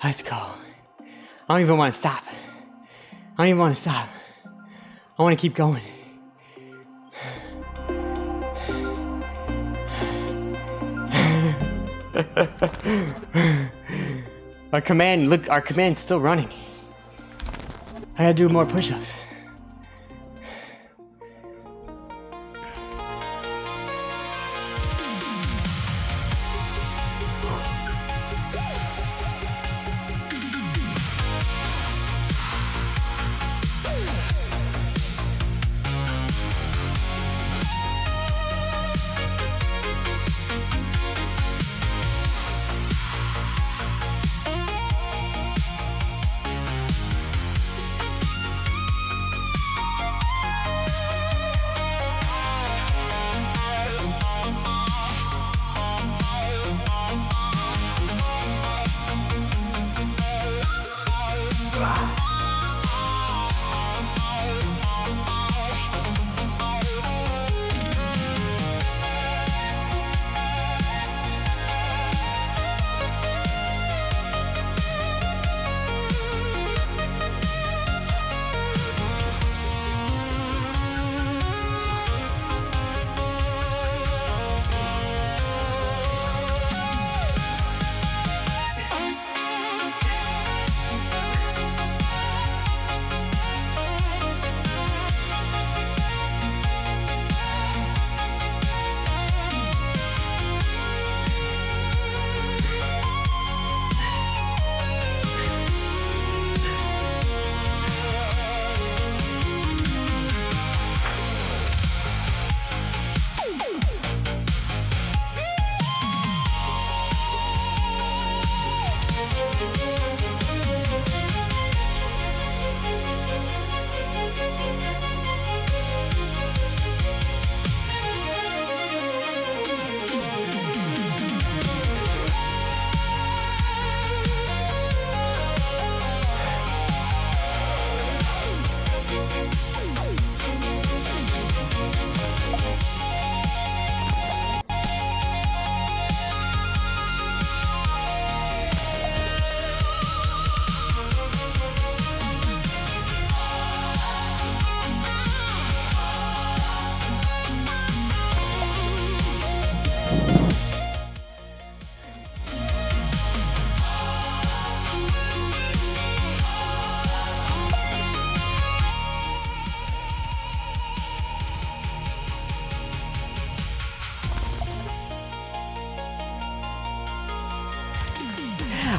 Let's go. I don't even want to stop. I don't even want to stop. I want to keep going. Our command, look, our command's still running. I gotta do more push-ups.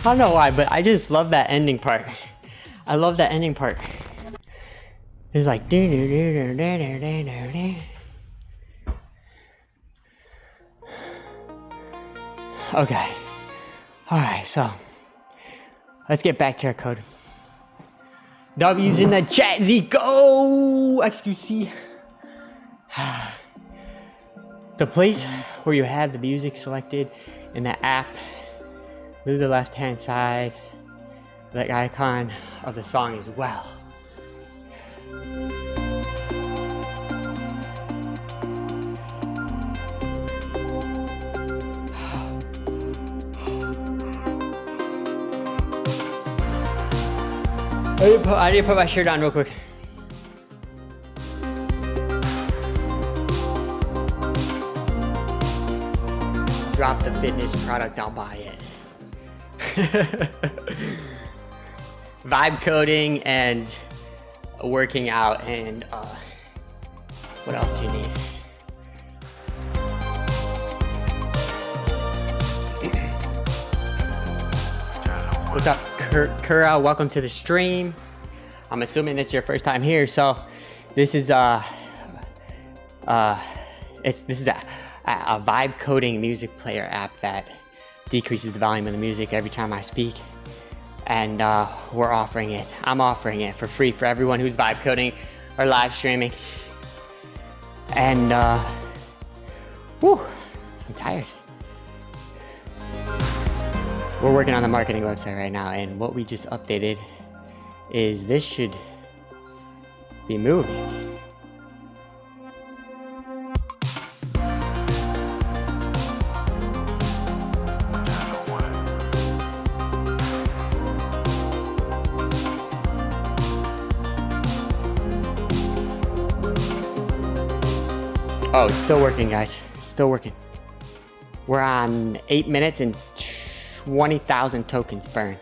I don't know why, but I just love that ending part. I love that ending part. It's like okay. Alright, so let's get back to our code. W's in the chat, Z, go! XQC. The place where you have the music selected in the app, move the left hand side, the icon of the song as well. I need to put my shirt on real quick. Drop the fitness product, I'll buy it. Vibe coding and working out and what else do you need? What's up, Kura? Welcome to the stream. I'm assuming this is your first time here, so this is a vibe coding music player app that decreases the volume of the music every time I speak, and we're offering it. I'm offering it for free for everyone who's vibe coding or live streaming. And whew, I'm tired. We're working on the marketing website right now, and what we just updated is this should be moving. Oh, it's still working, guys. Still working. We're on 8 minutes and 20,000 tokens burned.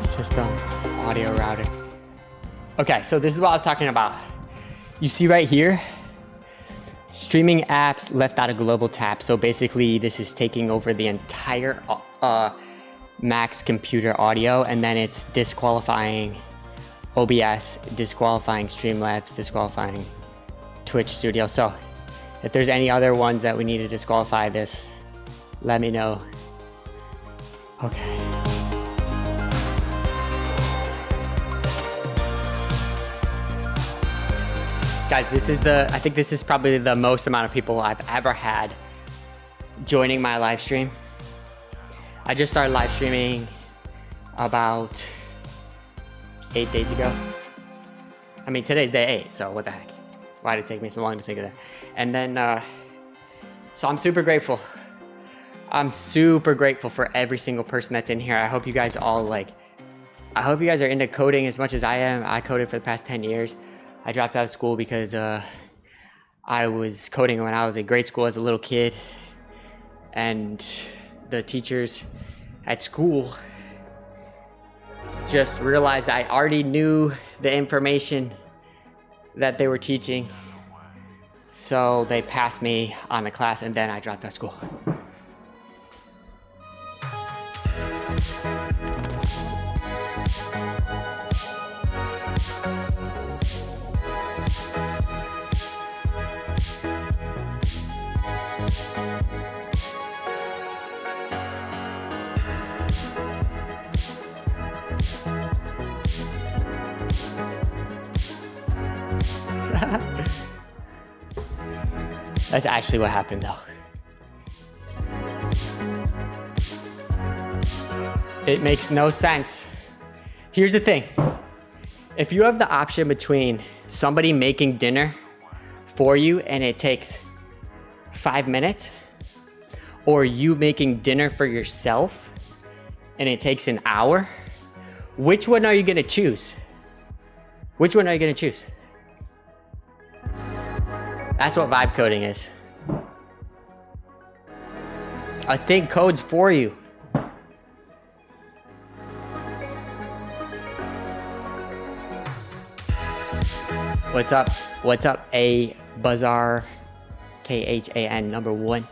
System audio router. Okay, so this is what I was talking about. You see right here, streaming apps left out a global tab. So basically this is taking over the entire Mac's computer audio, and then it's disqualifying OBS, disqualifying Streamlabs, disqualifying Twitch Studio. So if there's any other ones that we need to disqualify this, let me know. Okay. Guys, I think this is probably the most amount of people I've ever had joining my live stream. I just started live streaming about 8 days ago. I mean, today's day 8, so what the heck? Why did it take me so long to think of that? And then, so I'm super grateful. I'm super grateful for every single person that's in here. I hope you guys all I hope you guys are into coding as much as I am. I coded for the past 10 years. I dropped out of school because I was coding when I was in grade school as a little kid, and the teachers at school just realized I already knew the information that they were teaching, so they passed me on the class, and then I dropped out of school. That's actually what happened though. It makes no sense. Here's the thing. If you have the option between somebody making dinner for you and it takes 5 minutes, or you making dinner for yourself and it takes an hour, which one are you gonna choose? Which one are you gonna choose? That's what vibe coding is. A thing codes for you. What's up? What's up, A Bazaar KHAN #1?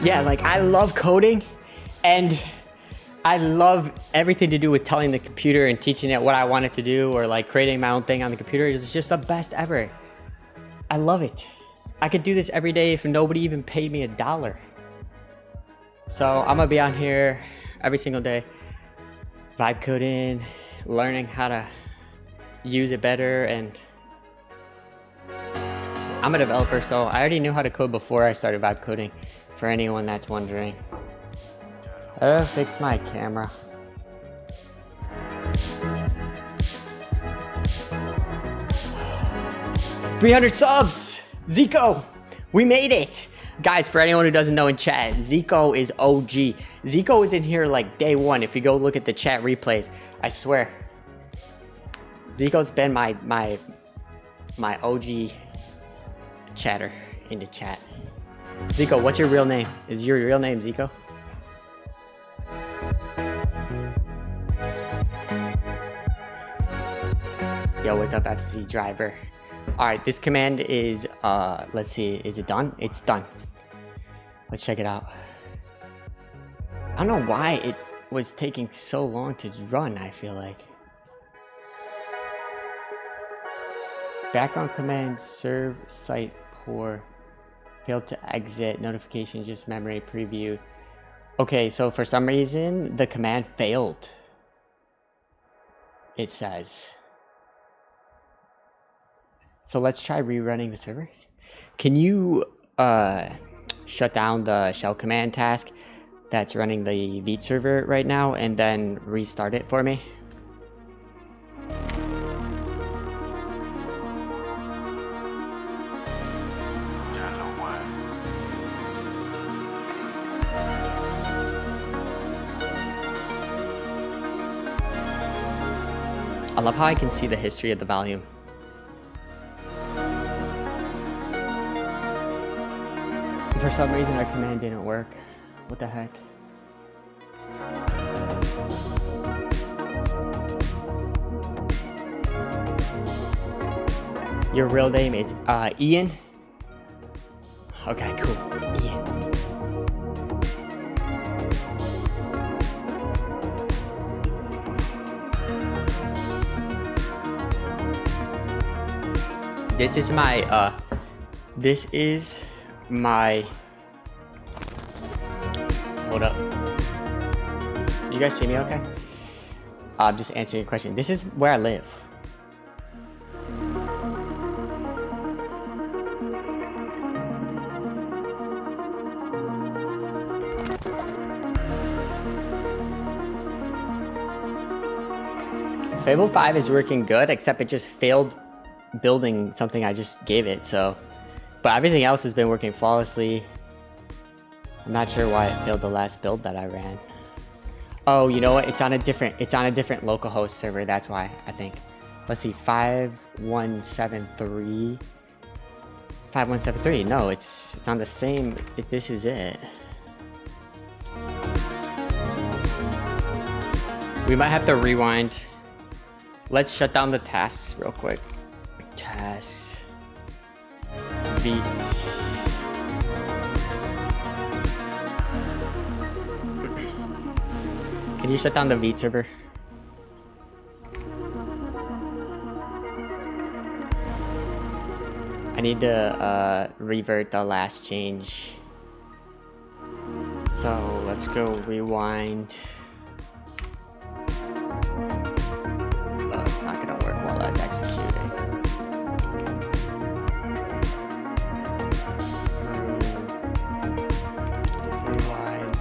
Yeah, like I love coding, and I love everything to do with telling the computer and teaching it what I want it to do, or like creating my own thing on the computer. It's just the best ever. I love it. I could do this every day if nobody even paid me $1. So I'm gonna be on here every single day, vibe coding, learning how to use it better. And I'm a developer, so I already knew how to code before I started vibe coding, for anyone that's wondering. I gotta fix my camera. $300 subs! Zico! We made it! Guys, for anyone who doesn't know in chat, Zico is OG. Zico is in here like day one. If you go look at the chat replays, I swear. Zico's been my OG chatter in the chat. Zico, what's your real name? Is your real name Zico? Yo, what's up, FC driver? All right, this command is, let's see, is it done? It's done. Let's check it out. I don't know why it was taking so long to run, I feel like. Background command, serve site poor. Failed to exit, notification, just memory preview. Okay, so for some reason, the command failed. It says. So let's try rerunning the server. Can you shut down the shell command task that's running the Vite server right now and then restart it for me? I love how I can see the history of the volume. For some reason our command didn't work. What the heck? Your real name is Ian? Okay, cool. Ian. This is my, hold up. You guys see me okay? I'm just answering your question. This is where I live. Fable 5 is working good, except it just failed building something I just gave it, so. But everything else has been working flawlessly. I'm not sure why it failed the last build that I ran. Oh, you know what? It's on a different localhost server, that's why, I think. Let's see, 5173. 5173, no, it's on the same, this is it. We might have to rewind. Let's shut down the tasks real quick. Tasks. Beats. Can you shut down the Vite server? I need to revert the last change. So let's go rewind. It's not gonna work while that's executing. Rewind.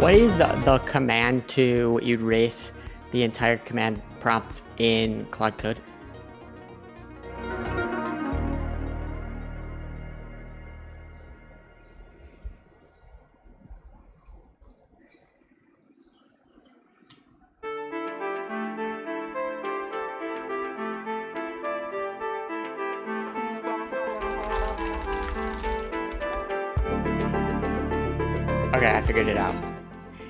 What is the command to erase the entire command prompt in Claude Code? Okay, I figured it out.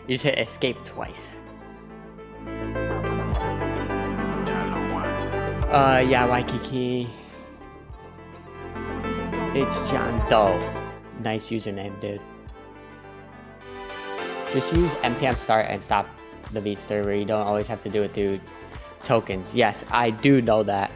You just hit escape twice. Yeah, Waikiki. It's John Doe. Nice username, dude. Just use npm start and stop the Vite server. You don't always have to do it through tokens. Yes, I do know that.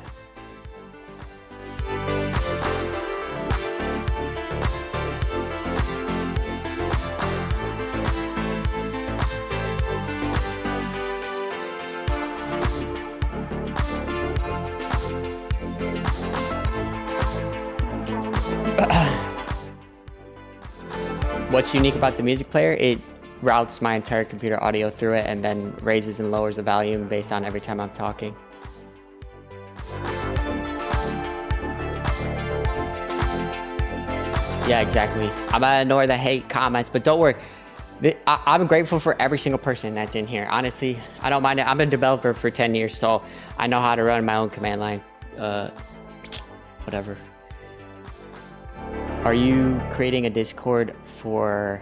What's unique about the music player? routes my entire computer audio through it and then raises and lowers the volume based on every time I'm talking. Yeah, exactly. I'm gonna ignore the hate comments, but don't worry. I'm grateful for every single person that's in here. Honestly, I don't mind it. I'm a developer for 10 years, so I know how to run my own command line. Whatever. Are you creating a Discord for...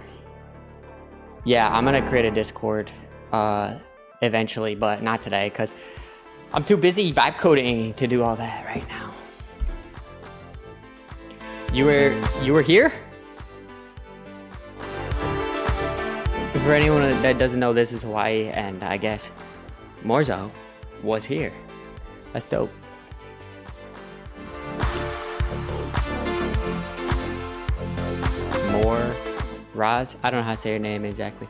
Yeah, I'm gonna create a Discord eventually, but not today because I'm too busy vibe coding to do all that right now. You were here? For anyone that doesn't know, this is Hawaii, and I guess Morzo was here. That's dope. More Raz? I don't know how to say your name exactly.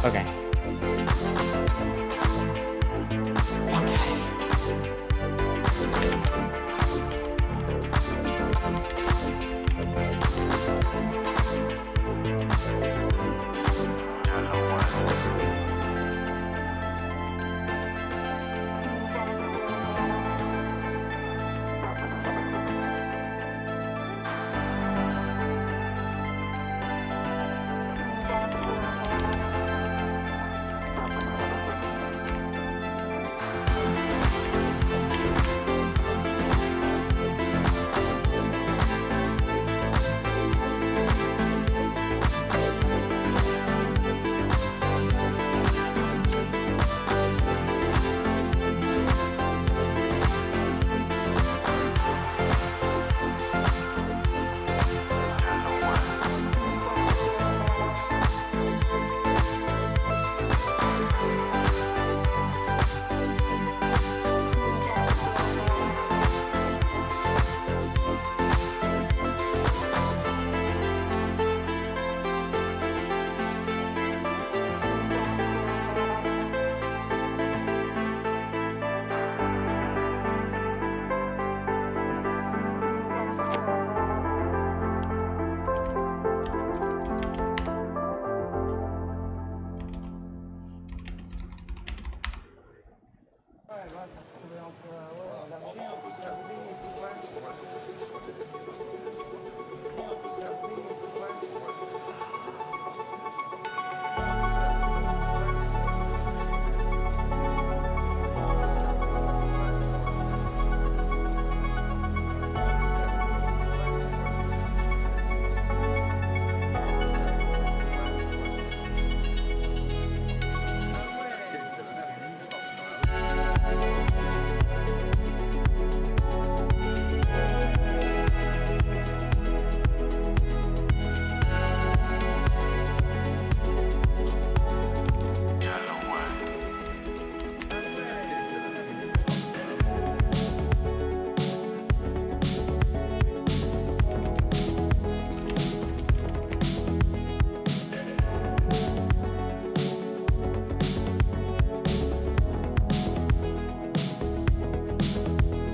Okay.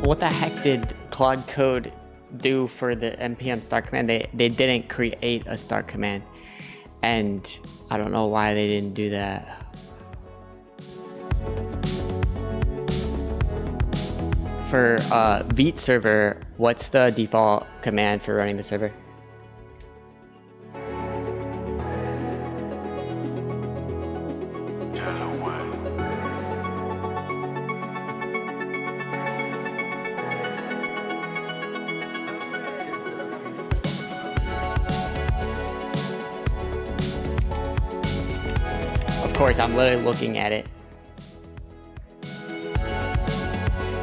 What the heck did Claude Code do for the npm start command? They didn't create a start command, and I don't know why they didn't do that. For Vite server, what's the default command for running the server? Of course, I'm literally looking at it.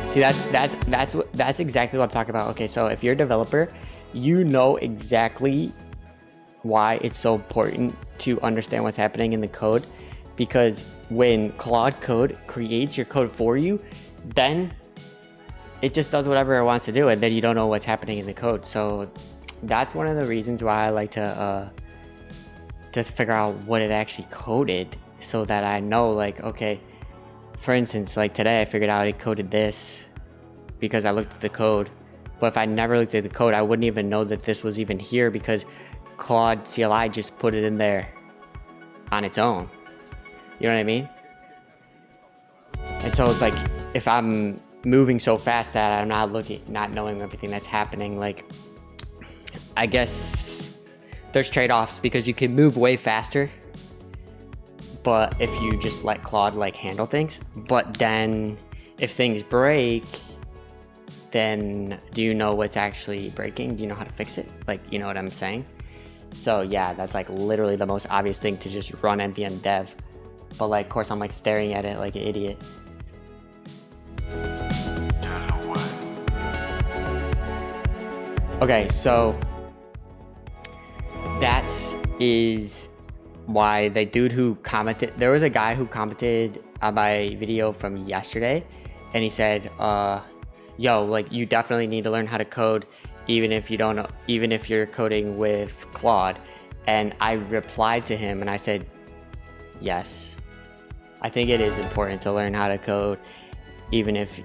See, that's exactly what I'm talking about. Okay, so if you're a developer, you know exactly why it's so important to understand what's happening in the code, because when Claude Code creates your code for you, then it just does whatever it wants to do, and then you don't know what's happening in the code. So that's one of the reasons why I like to just figure out what it actually coded so that I know, like, okay, for instance, like today I figured out it coded this because I looked at the code. But if I never looked at the code, I wouldn't even know that this was even here because Claude CLI just put it in there on its own. You know what I mean? And so it's like, if I'm moving so fast that I'm not knowing everything that's happening, like, I guess there's trade-offs because you can move way faster, but if you just let Claude like handle things. But then if things break, then do you know what's actually breaking? Do you know how to fix it? Like, you know what I'm saying? So yeah, that's like literally the most obvious thing, to just run npm dev. But like, of course, I'm like staring at it like an idiot. Okay, so that is why the dude who commented, there was a guy who commented on my video from yesterday, and he said, yo, like, you definitely need to learn how to code, even if you're coding with Claude. And I replied to him and I said, yes, I think it is important to learn how to code, even if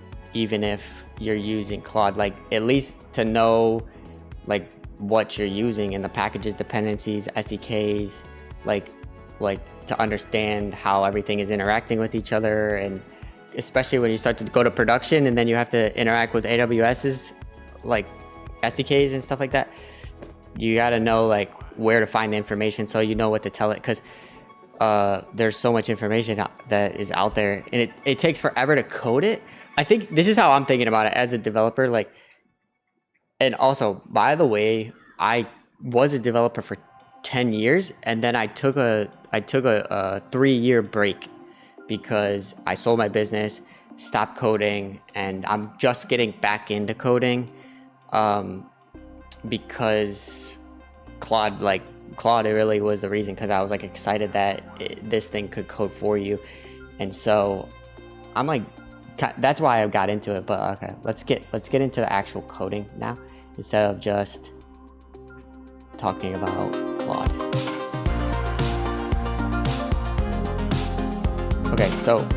you're using Claude, like, at least to know like what you're using and the packages, dependencies, SDKs, like to understand how everything is interacting with each other. And especially when you start to go to production and then you have to interact with AWS's like SDKs and stuff like that, you got to know like where to find the information so you know what to tell it, because there's so much information that is out there, and it takes forever to code it. I think this is how I'm thinking about it as a developer. Like, and also, by the way, I was a developer for 10 years, and then I took a 3-year break because I sold my business, stopped coding, and I'm just getting back into coding because Claude really was the reason, because I was like excited that this thing could code for you. And so I'm like, that's why I got into it. But okay, let's get into the actual coding now, instead of just talking about Claude. Okay, so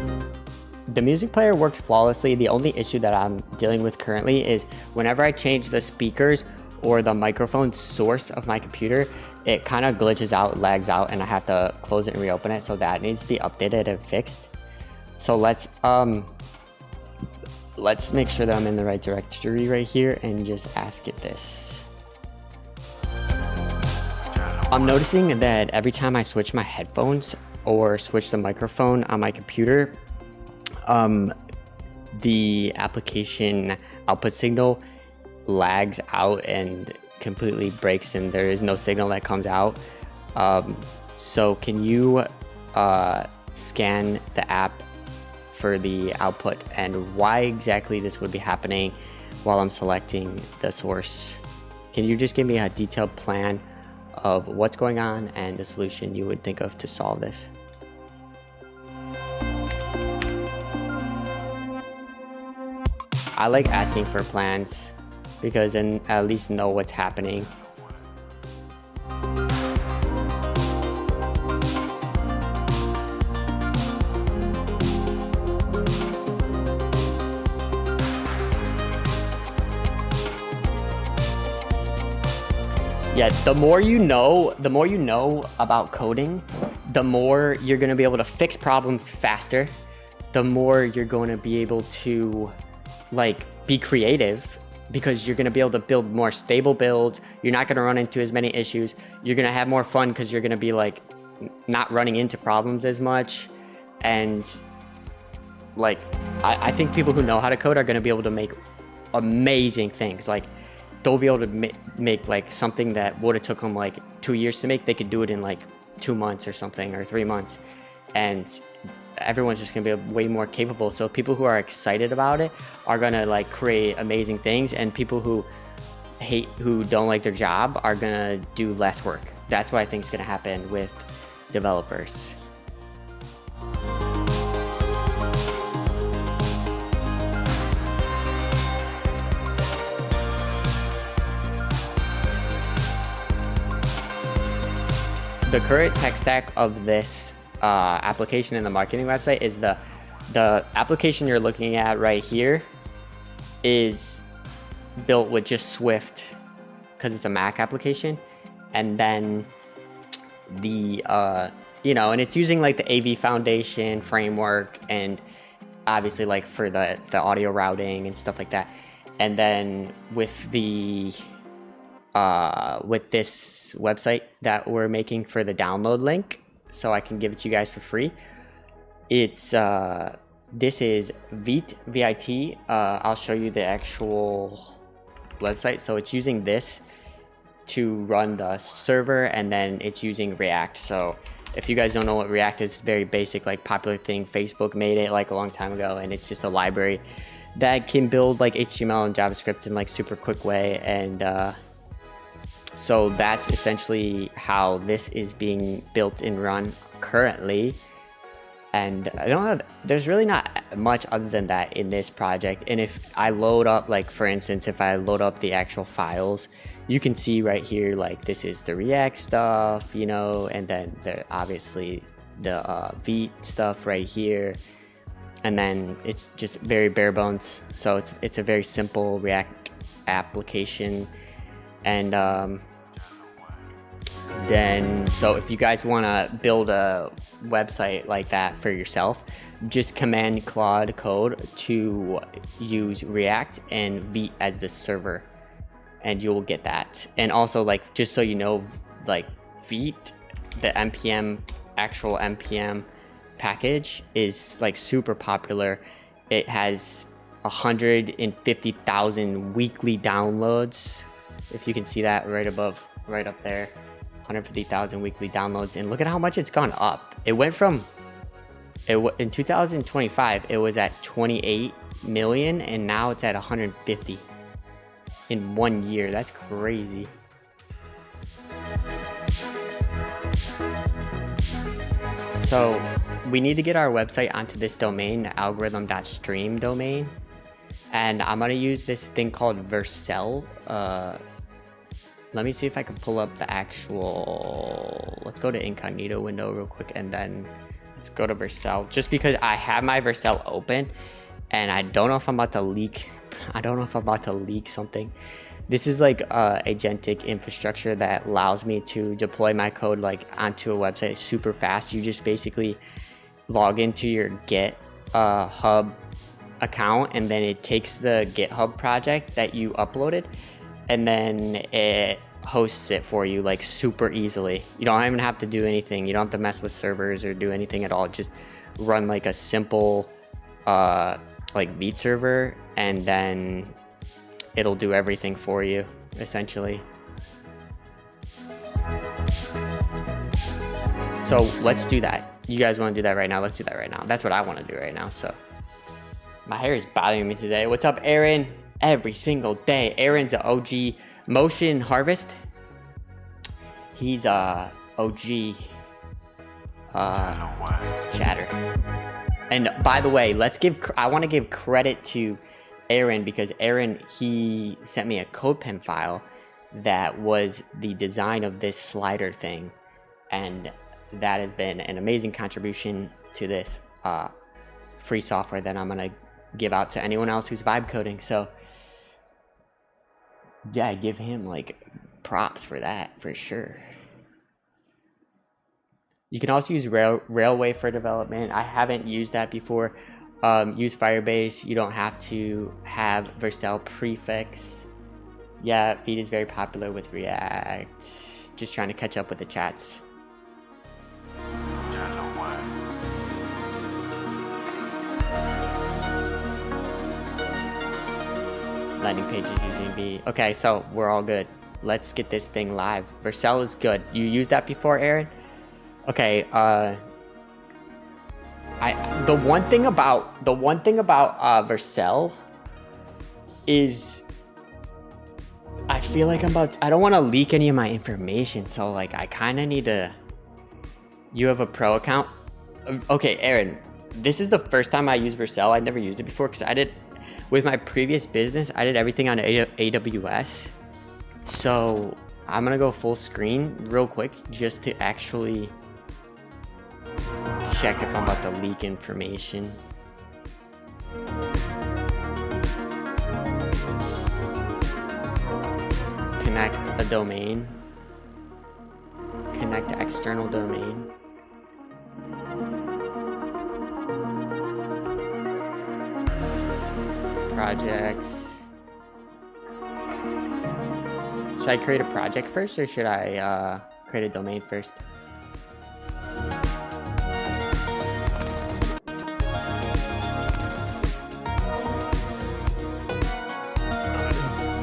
the music player works flawlessly. The only issue that I'm dealing with currently is whenever I change the speakers or the microphone source of my computer, it kind of glitches out, lags out, and I have to close it and reopen it. So that needs to be updated and fixed. So let's make sure that I'm in the right directory right here and just ask it this. I'm noticing that every time I switch my headphones or switch the microphone on my computer, the application output signal lags out and completely breaks, and there is no signal that comes out. So can you scan the app for the output, and why exactly this would be happening while I'm selecting the source? Can you just give me a detailed plan of what's going on and the solution you would think of to solve this? I like asking for plans because then I at least know what's happening. Yeah, the more you know about coding, the more you're going to be able to fix problems faster, the more you're going to be able to like be creative, because you're going to be able to build more stable builds. You're not going to run into as many issues. You're going to have more fun because you're going to be like not running into problems as much. And like, I think people who know how to code are going to be able to make amazing things. Like, they'll be able to make like something that would have took them like 2 years to make. They could do it in like 2 months or something, or 3 months. And everyone's just gonna be way more capable. So people who are excited about it are gonna like create amazing things, and people who don't like their job are gonna do less work. That's what I think is gonna happen with developers. The current tech stack of this application in the marketing website is the application you're looking at right here is built with just Swift because it's a Mac application, and then the you know, and it's using like the AV Foundation framework, and obviously like for the audio routing and stuff like that. And then with the with this website that we're making for the download link, so I can give it to you guys for free, it's this is VIT, VIT. I'll show you the actual website. So it's using this to run the server, and then it's using React. So if you guys don't know what React is, very basic, like popular thing. Facebook made it like a long time ago, and it's just a library that can build like HTML and JavaScript in like super quick way. And so that's essentially how this is being built and run currently. And there's really not much other than that in this project. And if I load up, like for instance, if I load up the actual files, you can see right here, like this is the React stuff, you know, and then obviously the Vite stuff right here. And then it's just very bare bones. So it's a very simple React application. And then, so if you guys want to build a website like that for yourself, just command Claude code to use React and Vite as the server, and you will get that. And also, like, just so you know, like Vite, the npm, actual npm package is like super popular. It has 150,000 weekly downloads. If you can see that right above, right up there, 150,000 weekly downloads. And look at how much it's gone up. It went from, in 2025, it was at 28 million, and now it's at 150 in 1 year. That's crazy. So we need to get our website onto this domain, algorithm.stream domain. And I'm going to use this thing called Vercel. Let me see if I can pull up the actual, let's go to incognito window real quick, and then let's go to Vercel, just because I have my Vercel open and I don't know if I'm about to leak. I don't know if I'm about to leak something. This is like agentic infrastructure that allows me to deploy my code like onto a website super fast. You just basically log into your GitHub account, and then it takes the GitHub project that you uploaded, and then it hosts it for you like super easily. You don't even have to do anything. You don't have to mess with servers or do anything at all. Just run like a simple like Vite server, and then it'll do everything for you essentially. So let's do that. You guys want to do that right now? Let's do that right now. That's what I want to do right now. So my hair is bothering me today. What's up, Aaron? Every single day. Aaron's an OG Motion Harvest. He's a OG chatter. And by the way, I want to give credit to Aaron, because Aaron, he sent me a CodePen file that was the design of this slider thing, and that has been an amazing contribution to this free software that I'm gonna give out to anyone else who's vibe coding. So yeah, I give him like props for that for sure. You can also use Railway for development. I haven't used that before. Use Firebase. You don't have to have Vercel prefix. Yeah, Vite is very popular with React. Just trying to catch up with the chats. Landing pages using Vite. Okay, so we're all good. Let's get this thing live. Vercel is good. You used that before, Aaron? Okay, the one thing about Vercel is I feel like I don't want to leak any of my information, so like I kind of need to. You have a pro account? Okay, Aaron, this is the first time I use Vercel. I never used it before because I did, with my previous business, I did everything on AWS. So I'm gonna go full screen real quick just to actually check if I'm about to leak information. Connect a domain. Connect to external domain. Projects. Should I create a project first, or should I create a domain first?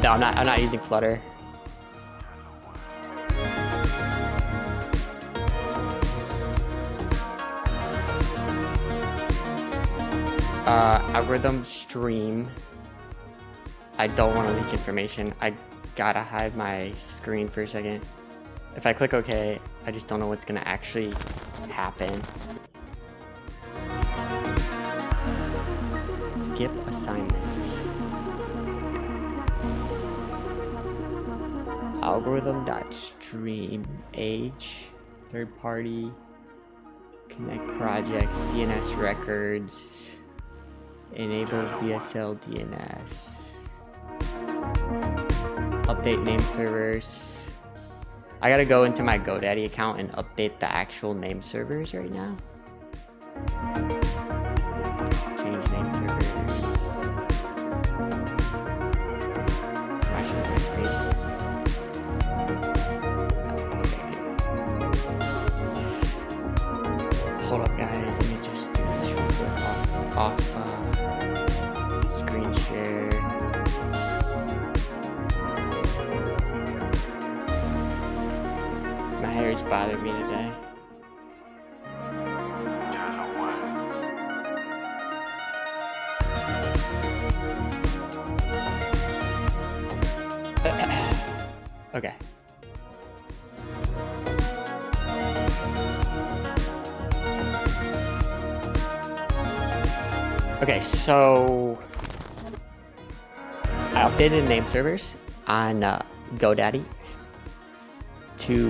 No, I'm not using Flutter. Algorithm stream. I don't want to leak information. I gotta hide my screen for a second. If I click OK, I just don't know what's gonna actually happen. Skip assignment. Algorithm.stream age, third party, connect projects, DNS records, enable VSL DNS, update name servers. I gotta go into my GoDaddy account and update the actual name servers right now. Change name servers. Crashing my screen. Hold up, guys. Let me just do this real quick off screen share. My hair's bothered me today. Okay. Okay, so I updated name servers on GoDaddy to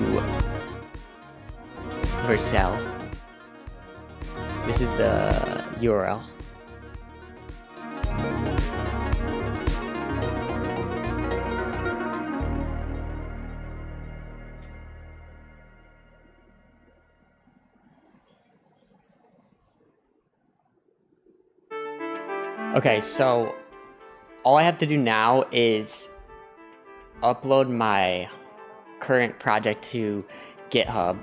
Vercel. This is the URL. Okay, so all I have to do now is upload my current project to GitHub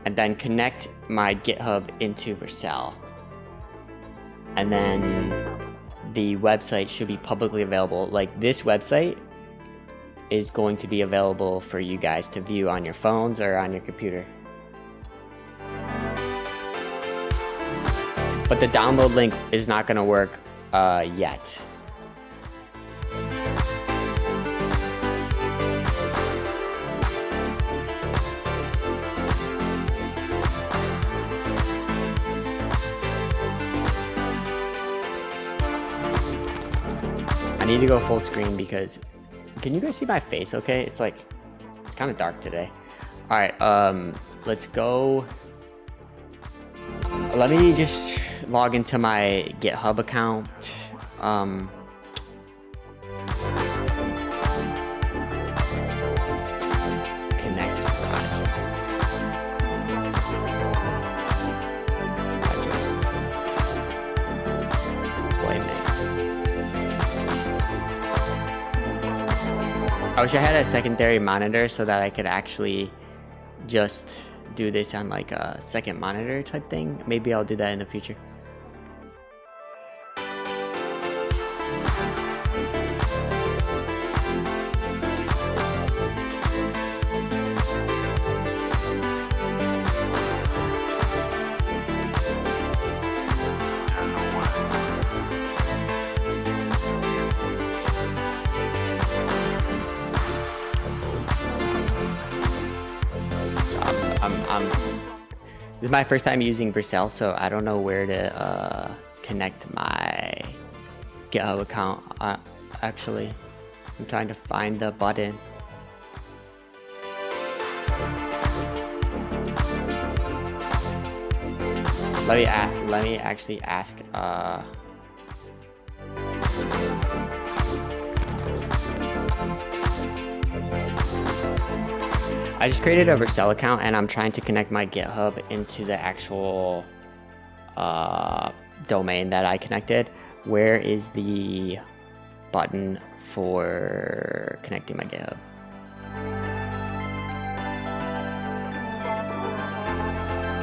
and then connect my GitHub into Vercel. And then the website should be publicly available. Like, this website is going to be available for you guys to view on your phones or on your computer. But the download link is not going to work yet. I need to go full screen because, can you guys see my face okay? It's like, it's kind of dark today. All right, let's go. Let me just log into my GitHub account. Connect projects. Deployments. I wish I had a secondary monitor so that I could actually just do this on like a second monitor type thing. Maybe I'll do that in the future. This is my first time using Vercel, so I don't know where to connect my GitHub account. Actually, I'm trying to find the button. let me actually ask. I just created a Vercel account and I'm trying to connect my GitHub into the actual domain that I connected. Where is the button for connecting my GitHub?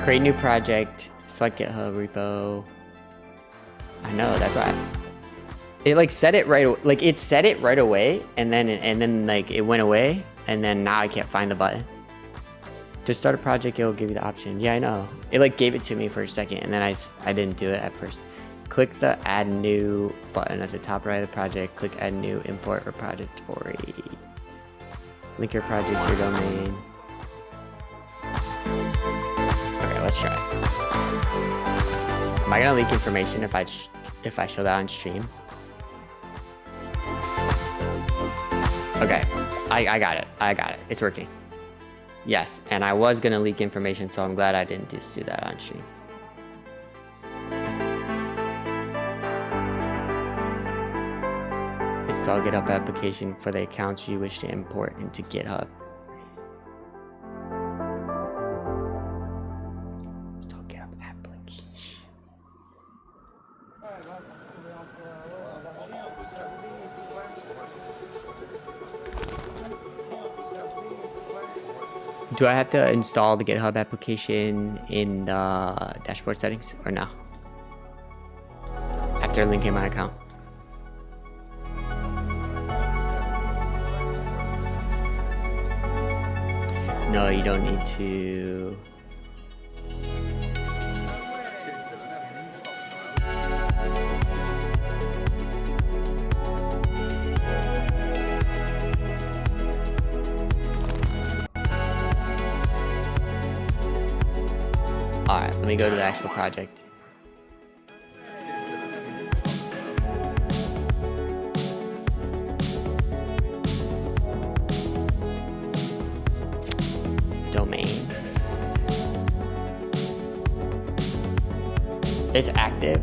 Create new project, select GitHub repo. I know, that's why it like said it right, like it said it right away, and then like it went away, and then now I can't find the button. To start a project, it'll give you the option. Yeah, I know. It like gave it to me for a second, and then I didn't do it at first. Click the add new button at the top right of the project. Click add new import repository. Link your project to your domain. Okay, let's try it. Am I gonna leak information if I show that on stream? Okay, I got it. I got it. It's working. Yes, and I was gonna leak information, so I'm glad I didn't just do that on stream. Install GitHub application for the accounts you wish to import into GitHub. Install GitHub application. Do I have to install the GitHub application in the dashboard settings or no? After linking my account. No, you don't need to. Alright, let me go to the actual project. Domains. It's active.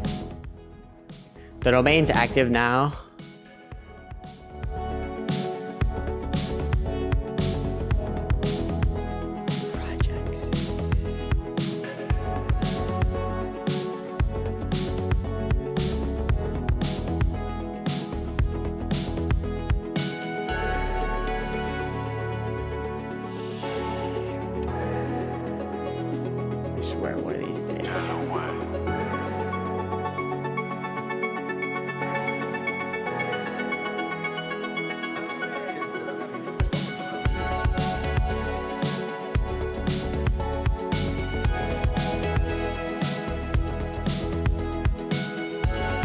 The domain's active now. One of these days.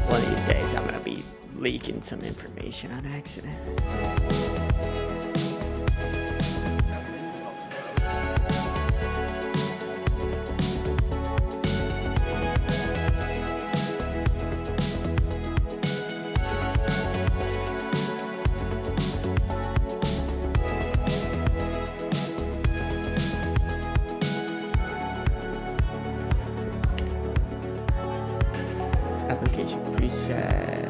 One of these days I'm gonna be leaking some information on accident. Application preset.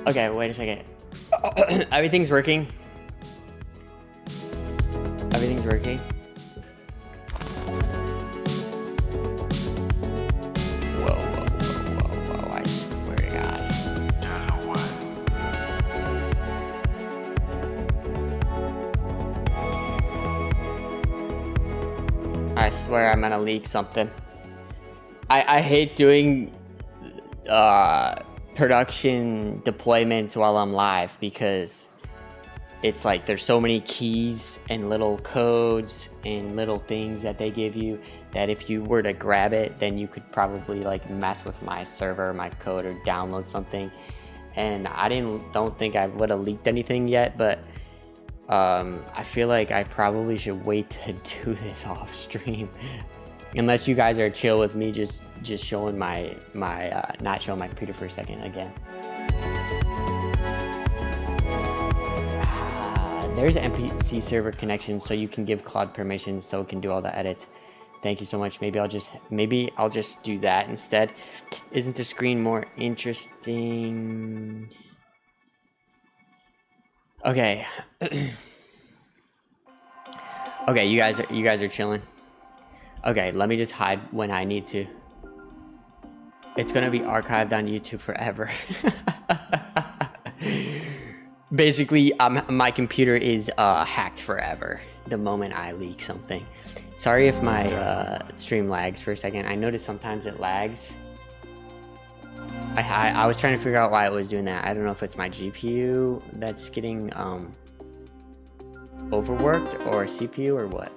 Okay, wait a second. Everything's working. Everything's working. Whoa, I swear to God. I swear I'm gonna leak something. I hate doing production deployments while I'm live because it's like there's so many keys and little codes and little things that they give you that if you were to grab it, then you could probably like mess with my server, my code, or download something. And I don't think I would have leaked anything yet, but I feel like I probably should wait to do this off stream. Unless you guys are chill with me just showing my not showing my computer for a second again. There's NPC server connection, so you can give Claude permissions so it can do all the edits. Thank you so much. Maybe I'll just do that instead. Isn't the screen more interesting? Okay. Okay, you guys are chilling. Okay, let me just hide when I need to. It's gonna be archived on YouTube forever. Basically, my computer is hacked forever the moment I leak something. Sorry if my stream lags for a second. I noticed sometimes it lags. I was trying to figure out why it was doing that. I don't know if it's my GPU that's getting overworked or CPU or what.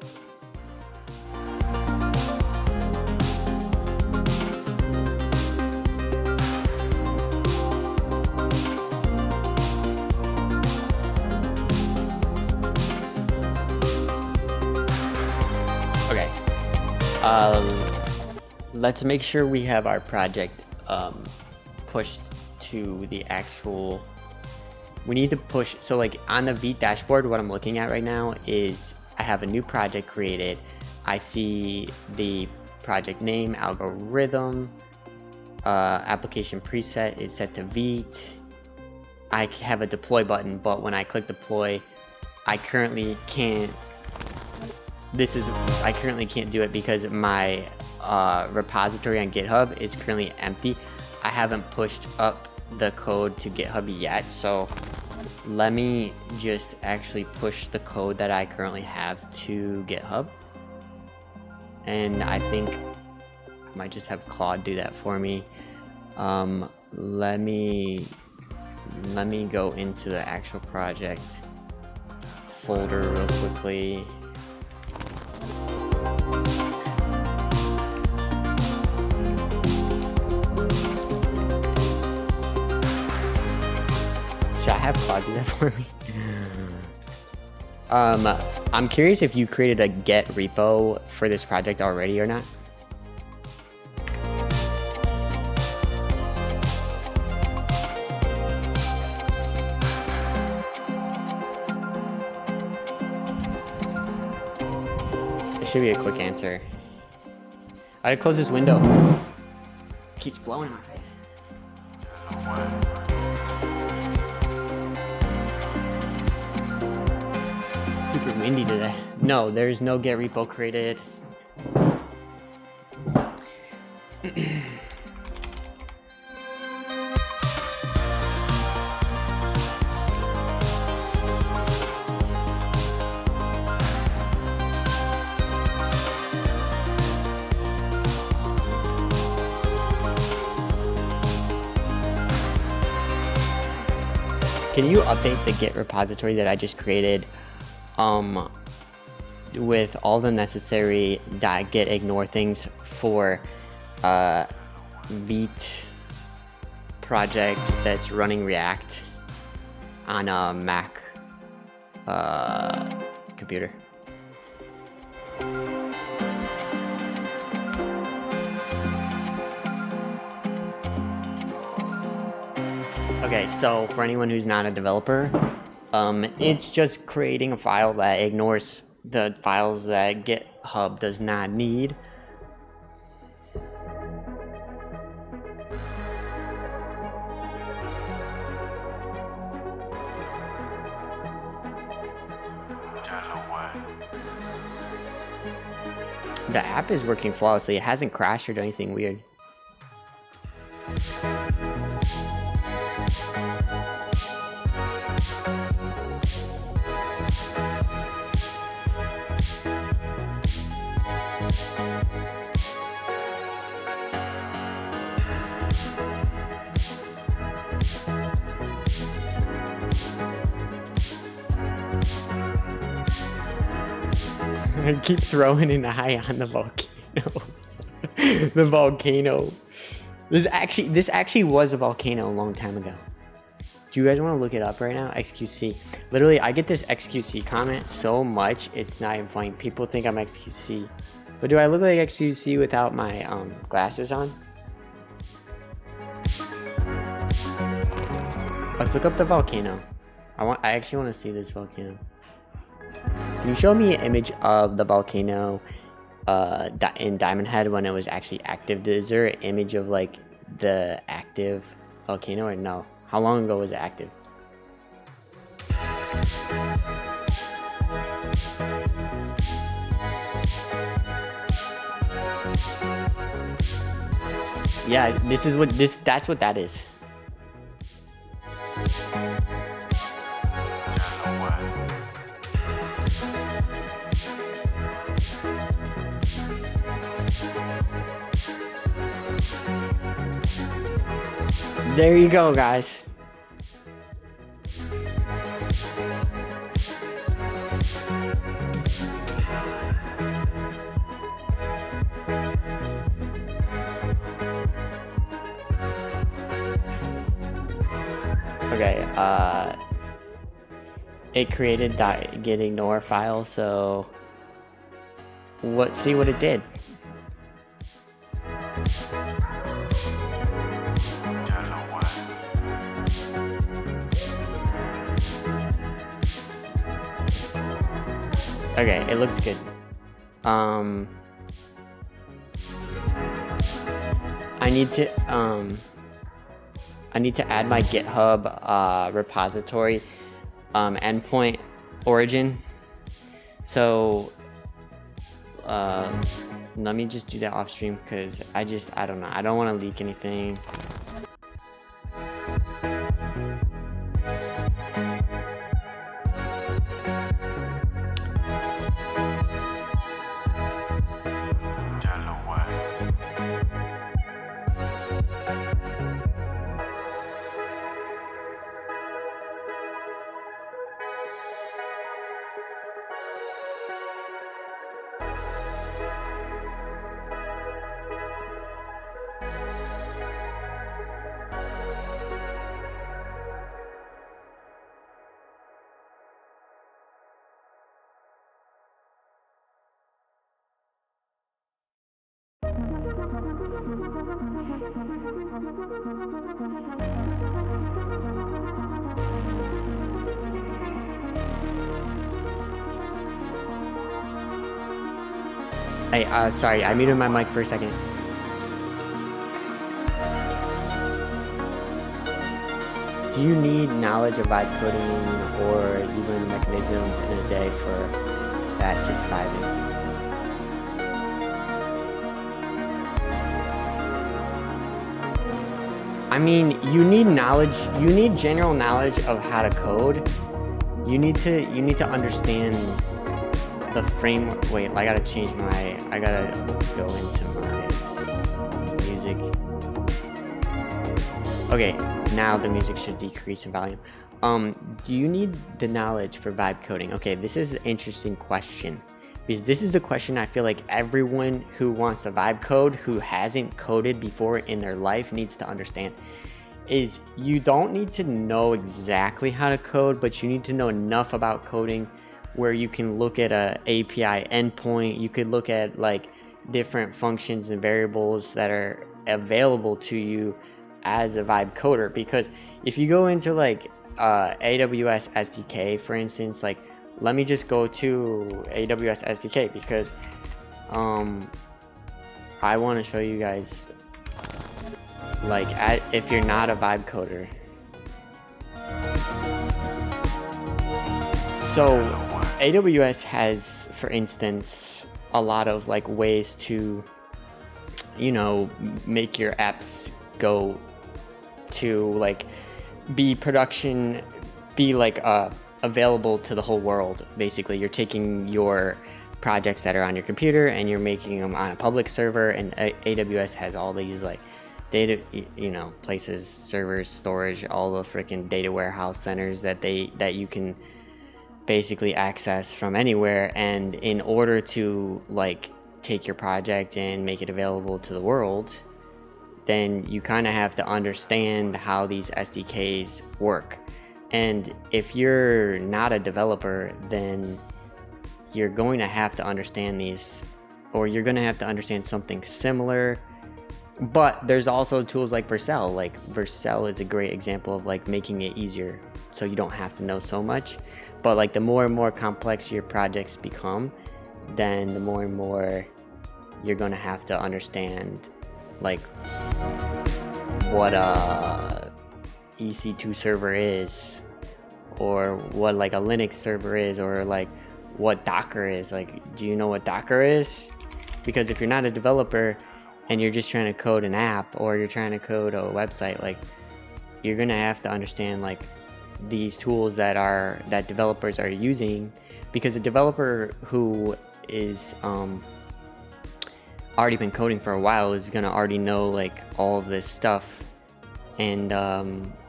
Let's make sure we have our project pushed to the actual. We need to push. So like on the Vite dashboard, what I'm looking at right now is I have a new project created. I see the project name, algorithm, application preset is set to Vite. I have a deploy button, but when I click deploy, I currently can't. I currently can't do it because my repository on GitHub is currently empty. I haven't pushed up the code to GitHub yet, so let me just actually push the code that I currently have to GitHub. And I think I might just have Claude do that for me. Let me go into the actual project folder real quickly. Should I have Claude do that for me? I'm curious if you created a Git repo for this project already or not. It should be a quick answer. I gotta close this window. It keeps blowing in my face. Super windy today. No, there's no Git repo created. Can you update the Git repository that I just created with all the necessary .git ignore things for Vite project that's running React on a Mac computer? Okay, so for anyone who's not a developer, it's just creating a file that ignores the files that GitHub does not need. The app is working flawlessly. It hasn't crashed or done anything weird. I keep throwing an eye on the volcano. The volcano. This actually was a volcano a long time ago. Do you guys want to look it up right now? XQC. Literally, I get this XQC comment so much, it's not even funny. People think I'm XQC. But do I look like XQC without my glasses on? Let's look up the volcano. I actually want to see this volcano. Can you show me an image of the volcano in Diamond Head when it was actually active? Is there an image of like the active volcano or no? How long ago was it active? Yeah, that's what that is. There you go, guys. Okay, it created that get ignore file, so let's see what it did. Okay, it looks good. I need to add my GitHub repository endpoint origin. So let me just do that off stream because I don't know. I don't want to leak anything. Hey, sorry, I muted my mic for a second. Do you need knowledge of vibe coding or even mechanisms in a day for that just vibing? I mean, you need knowledge, you need general knowledge of how to code. You need to understand the framework. Wait, I gotta go into my music. Okay, now the music should decrease in volume. Do you need the knowledge for vibe coding? Okay, this is an interesting question because this is the question I feel like everyone who wants a vibe code who hasn't coded before in their life needs to understand. Is you don't need to know exactly how to code, but you need to know enough about coding where you can look at a API endpoint. You could look at like different functions and variables that are available to you as a vibe coder. Because if you go into like AWS SDK, for instance, like let me just go to AWS SDK because I want to show you guys like if you're not a vibe coder. So AWS has, for instance, a lot of like ways to, you know, make your apps go to like be like available to the whole world. Basically, you're taking your projects that are on your computer and you're making them on a public server, and AWS has all these like data, you know, places, servers, storage, all the freaking data warehouse centers that you can basically access from anywhere. And in order to like take your project and make it available to the world, then you kind of have to understand how these SDKs work. And if you're not a developer, then you're going to have to understand these, or you're going to have to understand something similar. But there's also tools like Vercel. Like Vercel is a great example of like making it easier, so you don't have to know so much. But like the more and more complex your projects become, then the more and more you're going to have to understand like what a EC2 server is, or what like a Linux server is, or like what Docker is. Like, do you know what Docker is? Because if you're not a developer and you're just trying to code an app, or you're trying to code a website, like you're gonna have to understand like these tools that developers are using, because a developer who is already been coding for a while is gonna already know like all of this stuff, and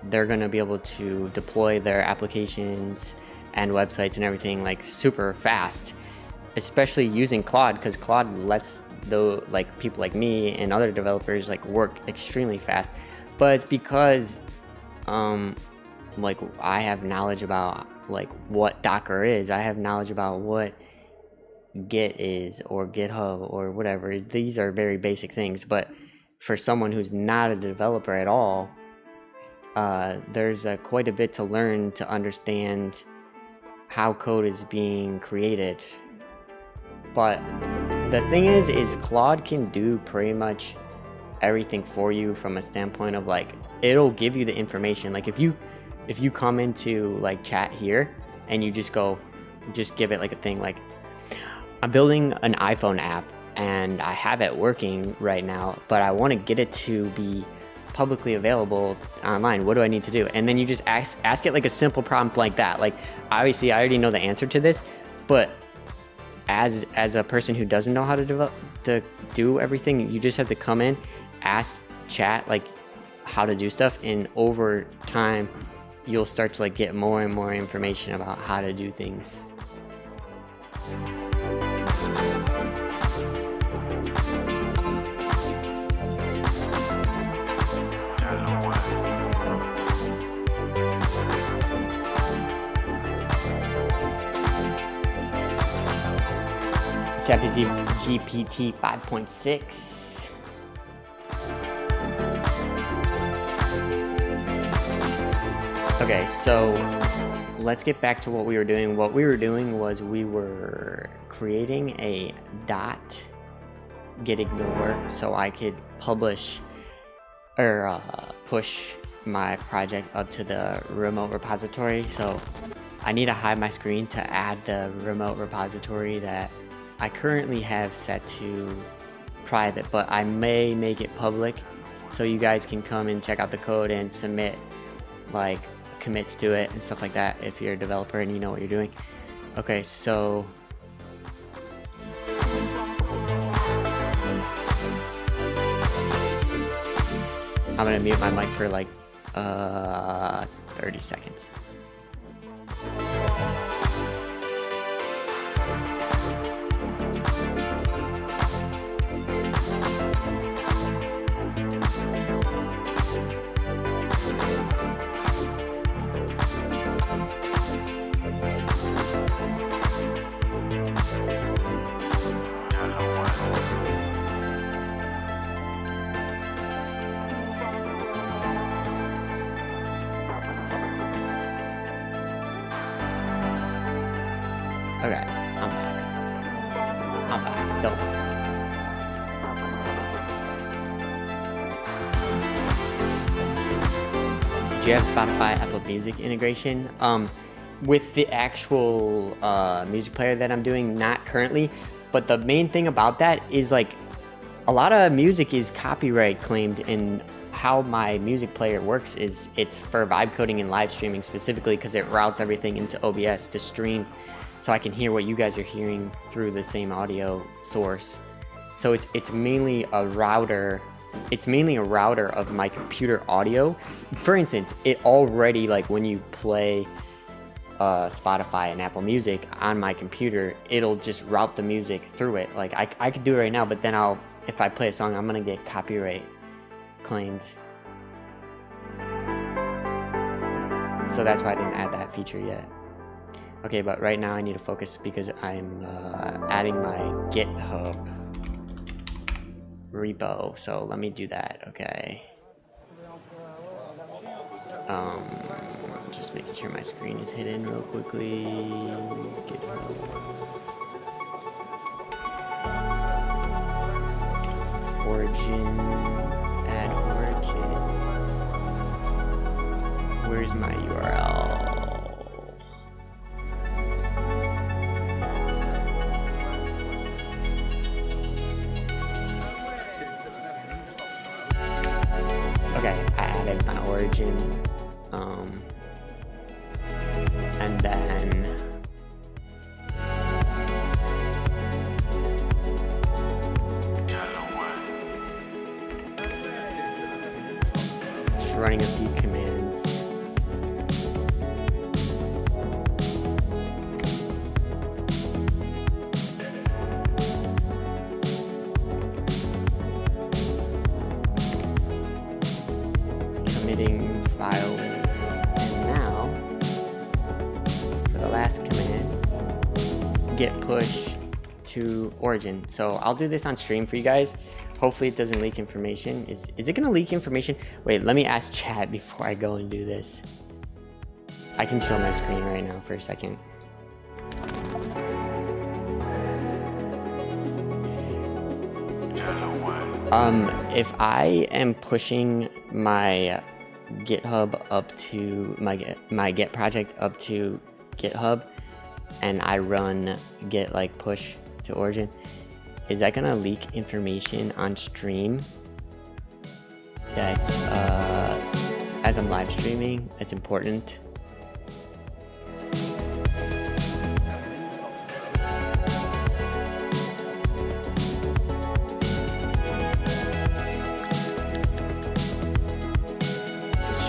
they're gonna be able to deploy their applications and websites and everything like super fast, especially using Claude, because Claude lets like people like me and other developers like work extremely fast. But it's because like I have knowledge about like what Docker is, I have knowledge about what Git is, or GitHub, or whatever. These are very basic things, but for someone who's not a developer at all, there's quite a bit to learn to understand how code is being created. But the thing is Claude can do pretty much everything for you from a standpoint of like, it'll give you the information. Like if you come into like chat here and you just give it like a thing like, I'm building an iPhone app and I have it working right now, but I want to get it to be publicly available online. What do I need to do? And then you just ask it like a simple prompt like that. Like obviously I already know the answer to this, but as a person who doesn't know how to do everything, you just have to come in, ask chat like how to do stuff, and over time you'll start to like get more and more information about how to do things. GPT 5.6. Okay, so let's get back to what we were doing. What we were doing was we were creating a .getignore so I could publish or push my project up to the remote repository. So I need to hide my screen to add the remote repository that I currently have set to private, but I may make it public so you guys can come and check out the code and submit like commits to it and stuff like that if you're a developer and you know what you're doing. Okay, so I'm gonna mute my mic for like 30 seconds. Okay, I'm back. Don't. Do you have Spotify, Apple Music integration? With the actual music player that I'm doing, not currently. But the main thing about that is like a lot of music is copyright claimed, and how my music player works is it's for vibe coding and live streaming specifically, because it routes everything into OBS to stream, so I can hear what you guys are hearing through the same audio source. So it's mainly a router. It's mainly a router of my computer audio. For instance, it already, like when you play Spotify and Apple Music on my computer, it'll just route the music through it. Like I could do it right now, but then if I play a song, I'm gonna get copyright claimed. So that's why I didn't add that feature yet. Okay, but right now I need to focus because I'm adding my GitHub repo. So let me do that. Okay. Just making sure my screen is hidden real quickly. GitHub. Origin. Add origin. Where's my URL? Okay, I added my origin. And then just running a few commands. Committing files. Command, git push to origin. So I'll do this on stream for you guys. Hopefully it doesn't leak information. Is it gonna leak information? Wait, let me ask chat before I go and do this. I can show my screen right now for a second. If I am pushing my GitHub up to my Git project up to GitHub, and I run git like push to origin, is that gonna leak information on stream that's as I'm live streaming? That's important.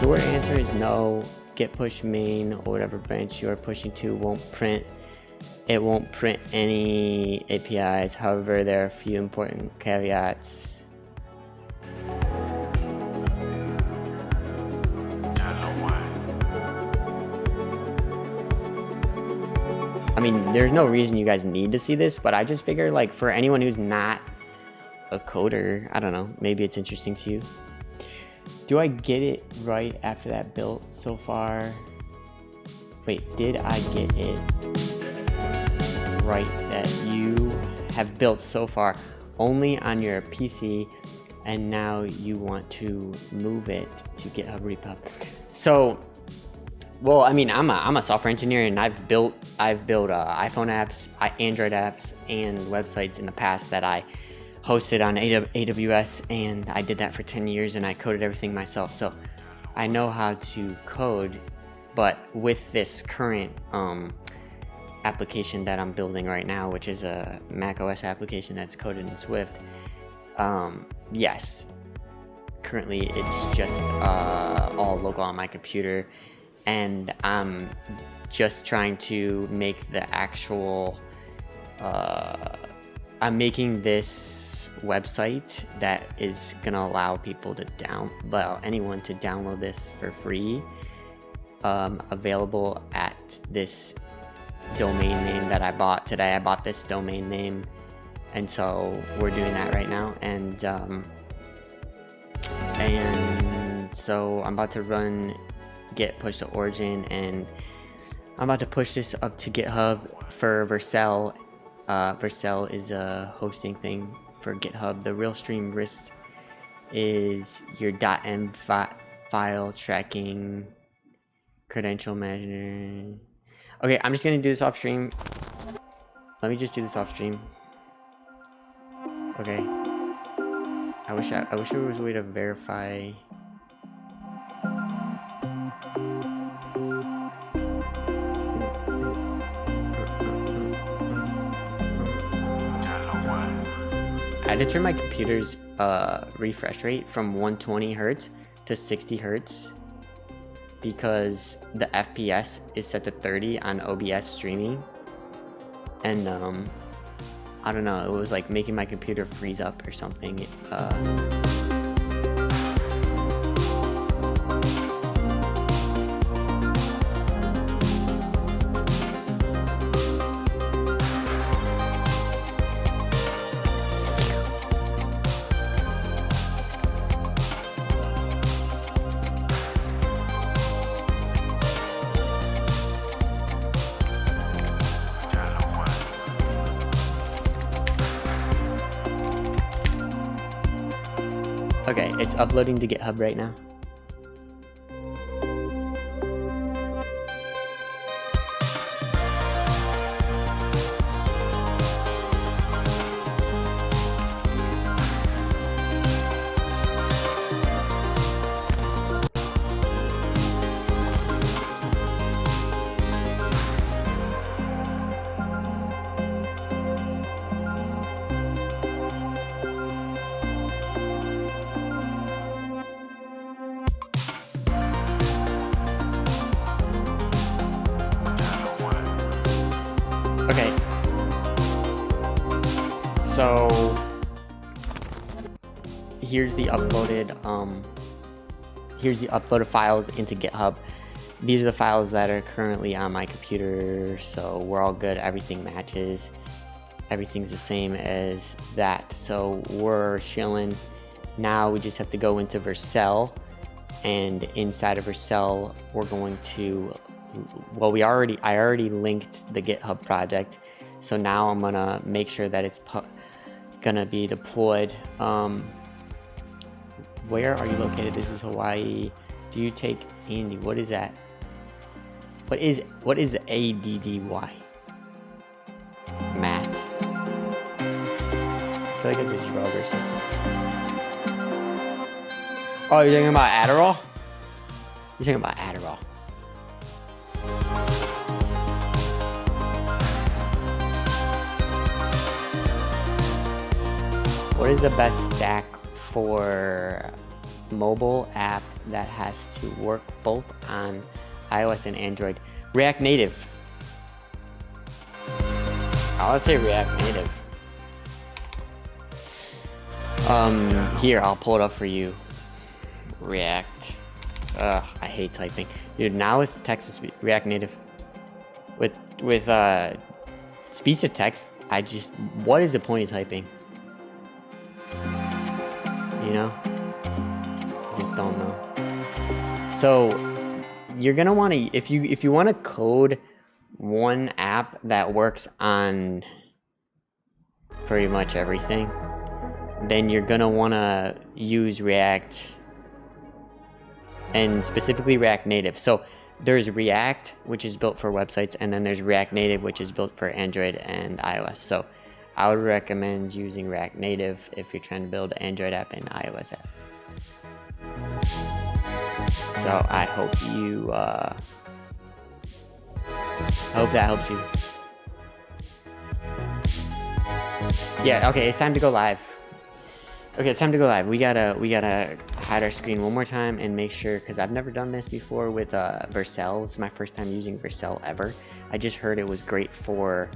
Short answer is no. Git push main or whatever branch you are pushing to won't print. It won't print any APIs. However, there are a few important caveats. I mean, there's no reason you guys need to see this, but I just figure, like, for anyone who's not a coder, I don't know, maybe it's interesting to you. Do I get it right after that built so far? Wait, did I get it right that you have built so far only on your PC and now you want to move it to GitHub repo? So, well, I mean, I'm a software engineer, and I've built iPhone apps, Android apps, and websites in the past that I hosted on AWS, and I did that for 10 years, and I coded everything myself. So I know how to code, but with this current application that I'm building right now, which is a macOS application that's coded in Swift, yes, currently it's just all local on my computer, and I'm just trying to make the actual I'm making this website that is gonna allow people to anyone to download this for free, available at this domain name that I bought today. I bought this domain name, and so we're doing that right now, and so I'm about to run git push to origin, and I'm about to push this up to GitHub for Vercel. Vercel is a hosting thing for GitHub. The real stream wrist is your .m file tracking credential manager. Okay, I'm just gonna do this off stream. Let me just do this off stream. Okay. I wish there was a way to verify. I had to turn my computer's refresh rate from 120 Hertz to 60 Hertz. because the FPS is set to 30 on OBS streaming, and I don't know, it was like making my computer freeze up or something. Okay, it's uploading to GitHub right now. Okay, so here's the uploaded files into GitHub. These are the files that are currently on my computer, so we're all good. Everything matches. Everything's the same as that, so we're chilling. Now we just have to go into Vercel, and inside of Vercel we're going to, well, I already linked the GitHub project, so now I'm gonna make sure that it's gonna be deployed. Where are you located? This is Hawaii. Do you take Andy? What is that? What is ADDY? Matt. I feel like it's a drug or something. Oh, you're talking about Adderall? You're talking about Adderall. What is the best stack for mobile app that has to work both on iOS and Android? React Native. Let's say React Native. Here, I'll pull it up for you. React. I hate typing. Dude, now it's text to speech. React Native. With speech to text, what is the point of typing? You know? I just don't know. So you're gonna want to, if you want to code one app that works on pretty much everything, then you're gonna want to use React, and specifically React Native. So there's React, which is built for websites, and then there's React Native, which is built for Android and iOS. So I would recommend using React Native if you're trying to build an Android app and iOS app. So I hope you, I hope that helps you. Yeah, okay, it's time to go live. Okay, it's time to go live. We gotta hide our screen one more time and make sure, because I've never done this before with Vercel. This is my first time using Vercel ever. I just heard it was great for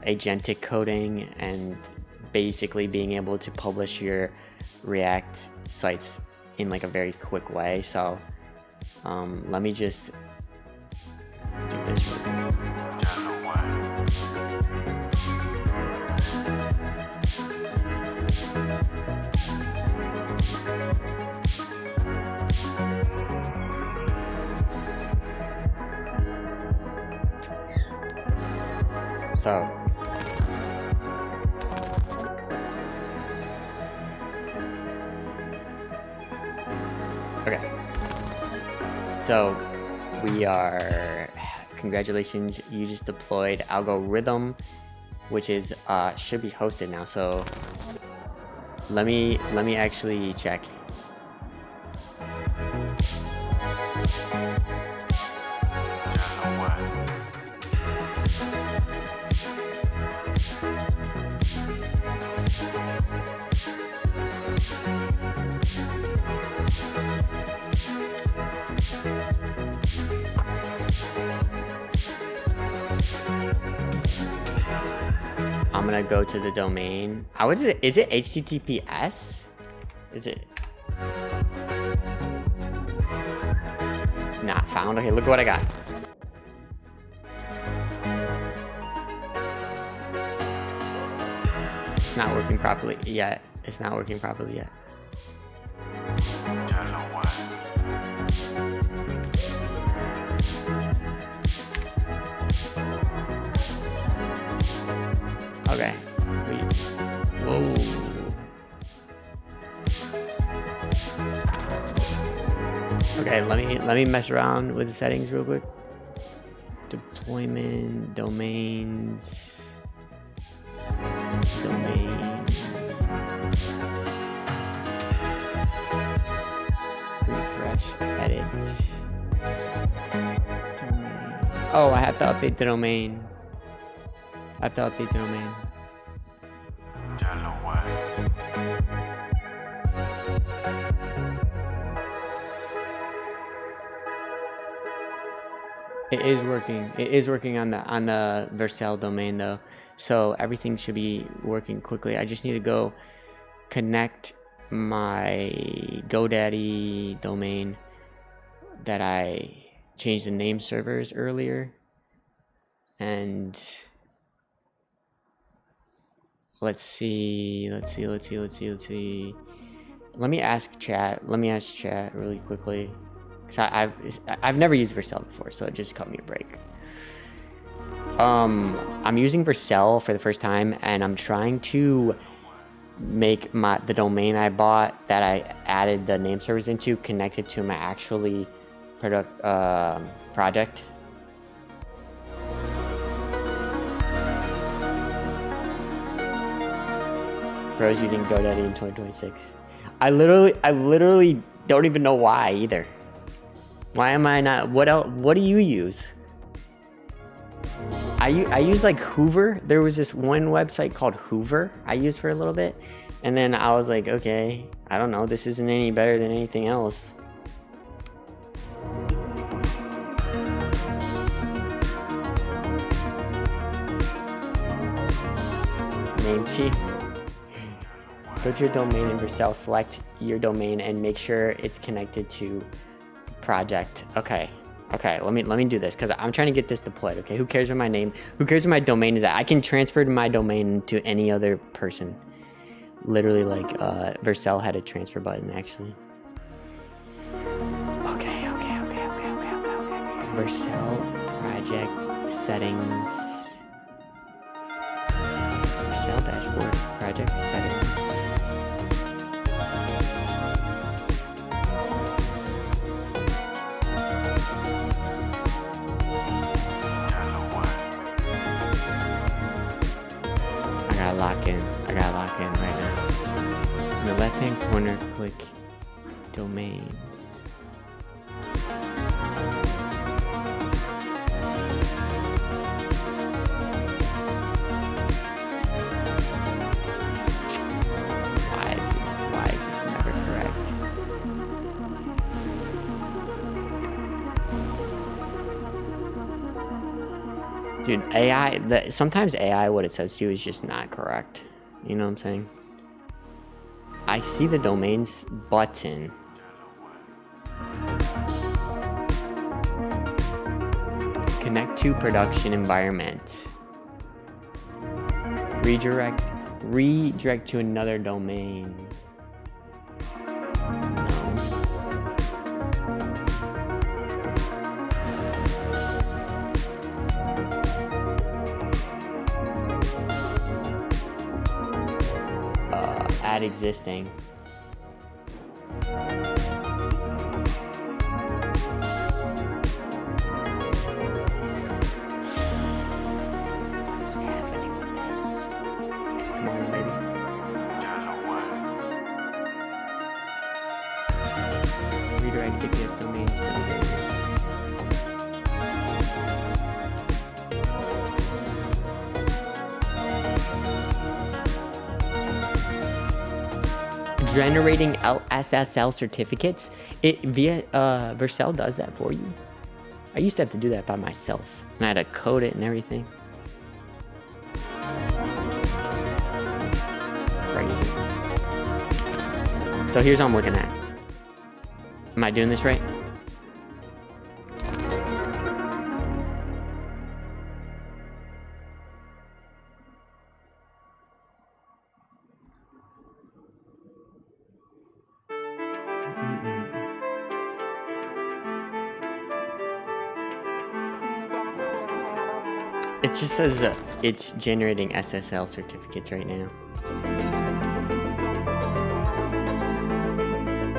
agentic coding and basically being able to publish your React sites in like a very quick way. So let me just do this real quick. So okay, so we are, congratulations, you just deployed Algorithm, which is should be hosted now. So let me actually check. gonna go to the domain. I would say, is it HTTPS? Is it? Not found. Okay, look what I got. It's not working properly yet. It's not working properly yet. Okay. Wait. Whoa. Okay, let me mess around with the settings real quick. Deployment, domains, refresh, edit. Domain. Oh, I have to update the domain. It is working. It is working on the Vercel domain though, so everything should be working quickly. I just need to go connect my GoDaddy domain that I changed the name servers earlier, and let's see. Let me ask chat really quickly. Cause I've never used Vercel before, so it just cut me a break. I'm using Vercel for the first time, and I'm trying to make the domain I bought that I added the name servers into connected to my actually project. Pros using GoDaddy in 2026. I literally don't even know why either. Why am I not? What else? What do you use? I use like Hoover. There was this one website called Hoover I used for a little bit, and then I was like, okay, I don't know. This isn't any better than anything else. Namecheap. Go to your domain in Vercel, select your domain, and make sure it's connected to project. Okay, let me do this because I'm trying to get this deployed. Okay, who cares what my domain is at? I can transfer my domain to any other person. Literally, like Vercel had a transfer button actually. Okay. Vercel project settings. Vercel dashboard project settings. I gotta lock in right now. In the left hand corner, click domains. Why is this never correct? Dude, sometimes AI, what it says to you is just not correct. You know what I'm saying? I see the domains button. Connect to production environment. Redirect to another domain. Add existing. What's happening with this? Come on, baby. Redirect this domain. Generating SSL certificates. Vercel does that for you. I used to have to do that by myself, and I had to code it and everything. So here's what I'm looking at. Am I doing this right? It just says it's generating SSL certificates right now.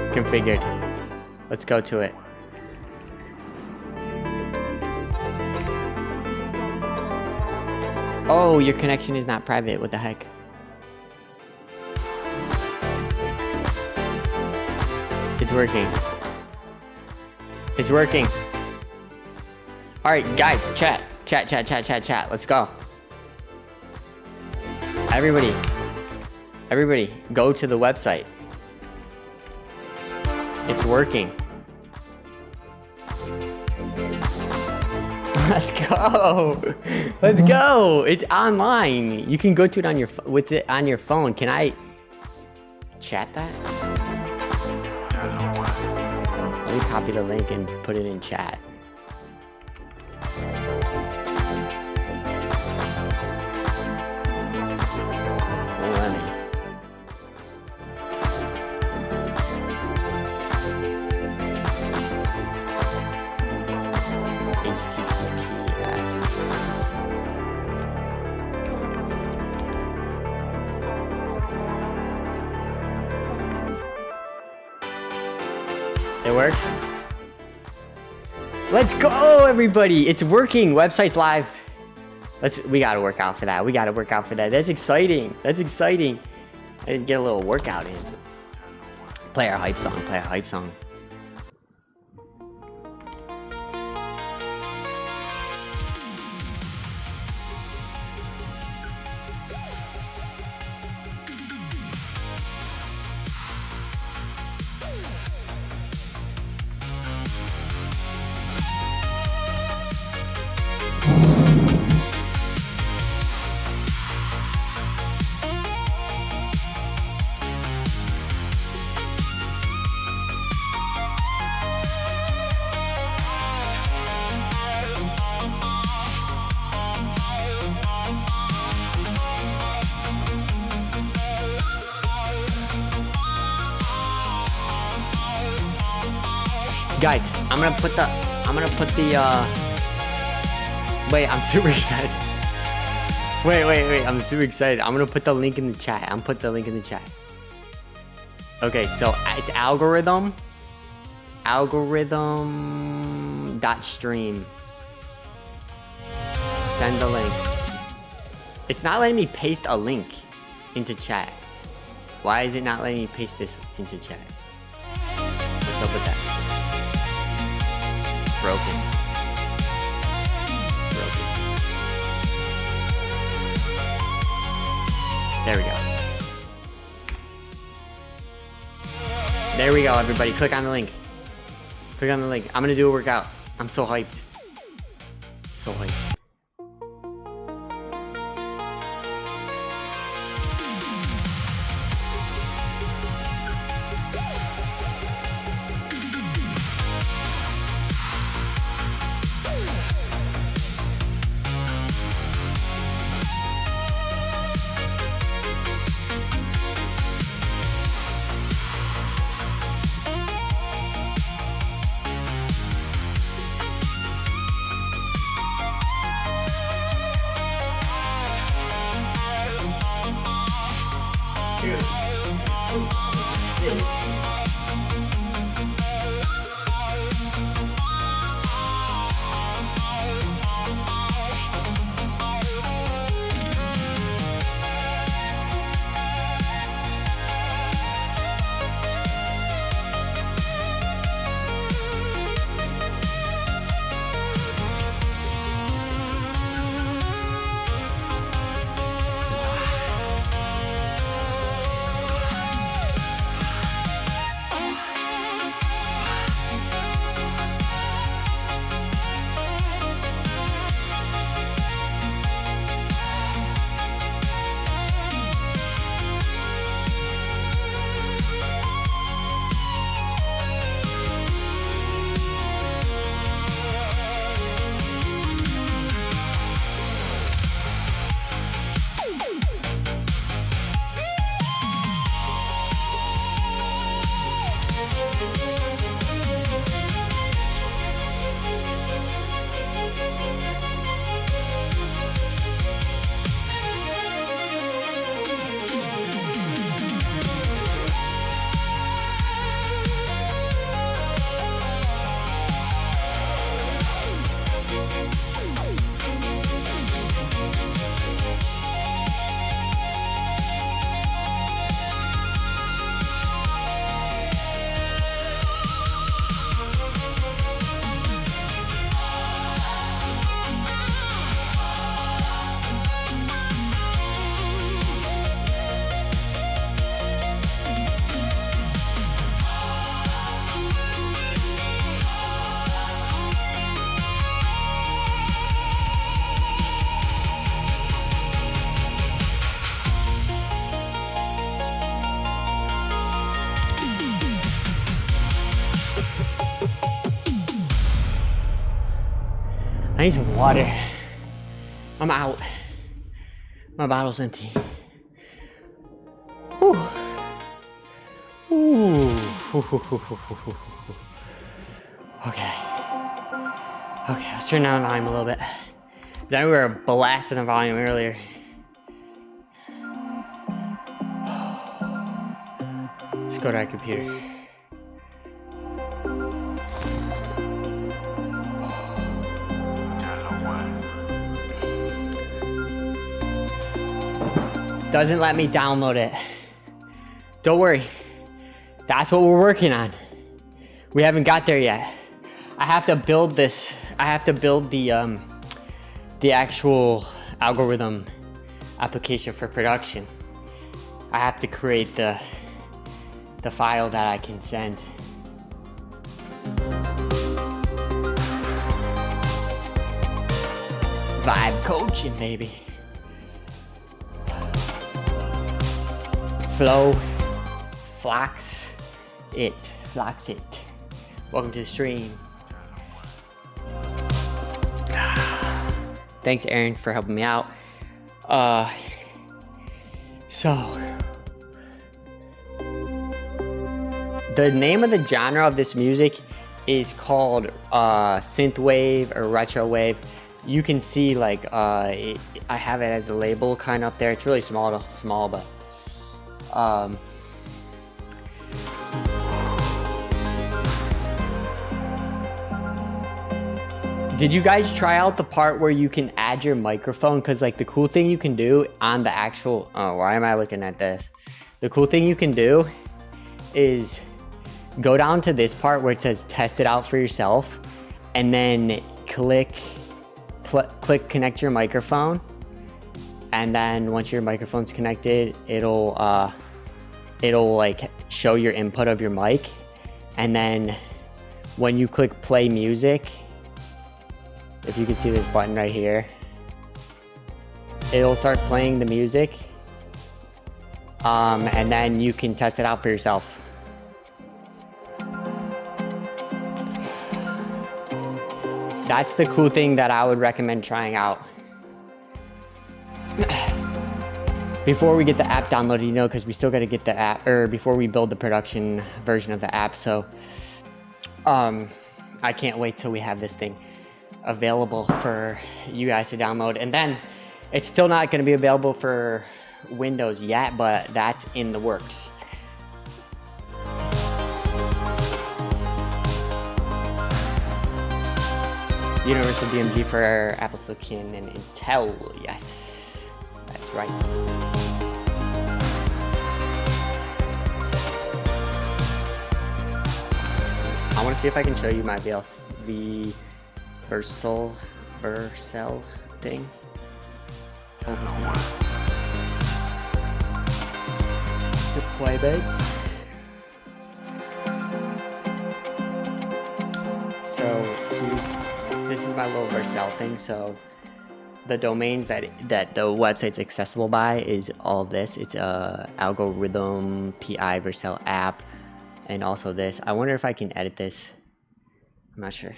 Configured. Let's go to it. Oh, your connection is not private. What the heck? It's working. It's working. All right, guys, chat. Chat. Let's go. Everybody, go to the website. It's working. Let's go. Let's go. It's online. You can go to it on your phone. Can I chat that? Let me copy the link and put it in chat. It works. Let's go, everybody! It's working. Website's live. We gotta work out for that. That's exciting. I didn't get a little workout in. Play our hype song. Guys, I'm gonna put the wait, I'm super excited. Wait, I'm super excited. I'm gonna put the link in the chat. Okay, so it's algorithm.stream. Send the link. It's not letting me paste a link into chat. Why is it not letting me paste this into chat? What's up with that? Broken. There we go, everybody. Click on the link. I'm gonna do a workout. I'm so hyped. need some water. I'm out. My bottle's empty. Whew. Ooh. Okay. Okay, let's turn down the volume a little bit. Then we were blasting the volume earlier. Let's go to our computer. Doesn't let me download it. Don't worry. That's what we're working on. We haven't got there yet. I have to build this. I have to build the actual algorithm application for production. I have to create the file that I can send. Vibe coaching, baby. Flow, flocks it. Welcome to the stream. Thanks, Aaron, for helping me out. So the name of the genre of this music is called synthwave or retrowave. You can see like I have it as a label kind of up there. It's really small, but did you guys try out the part where you can add your microphone? Because like the cool thing you can do on the actual, oh, why am I looking at this? The cool thing you can do is go down to this part where it says test it out for yourself, and then click connect your microphone. And then once your microphone's connected, it'll like show your input of your mic. And then when you click play music, if you can see this button right here, it'll start playing the music. And then you can test it out for yourself. That's the cool thing that I would recommend trying out. Before we get the app downloaded, you know, because we still got to get the app, or before we build the production version of the app. So I can't wait till we have this thing available for you guys to download. And then it's still not going to be available for Windows yet, but that's in the works. Universal DMG for Apple Silicon and Intel. Yes, that's right. I want to see if I can show you my the Vercel thing. Deployments. So this is my little Vercel thing. So the domains that the website's accessible by is all this. It's a algorithm PI Vercel app, and also this. I wonder if I can edit this. I'm not sure.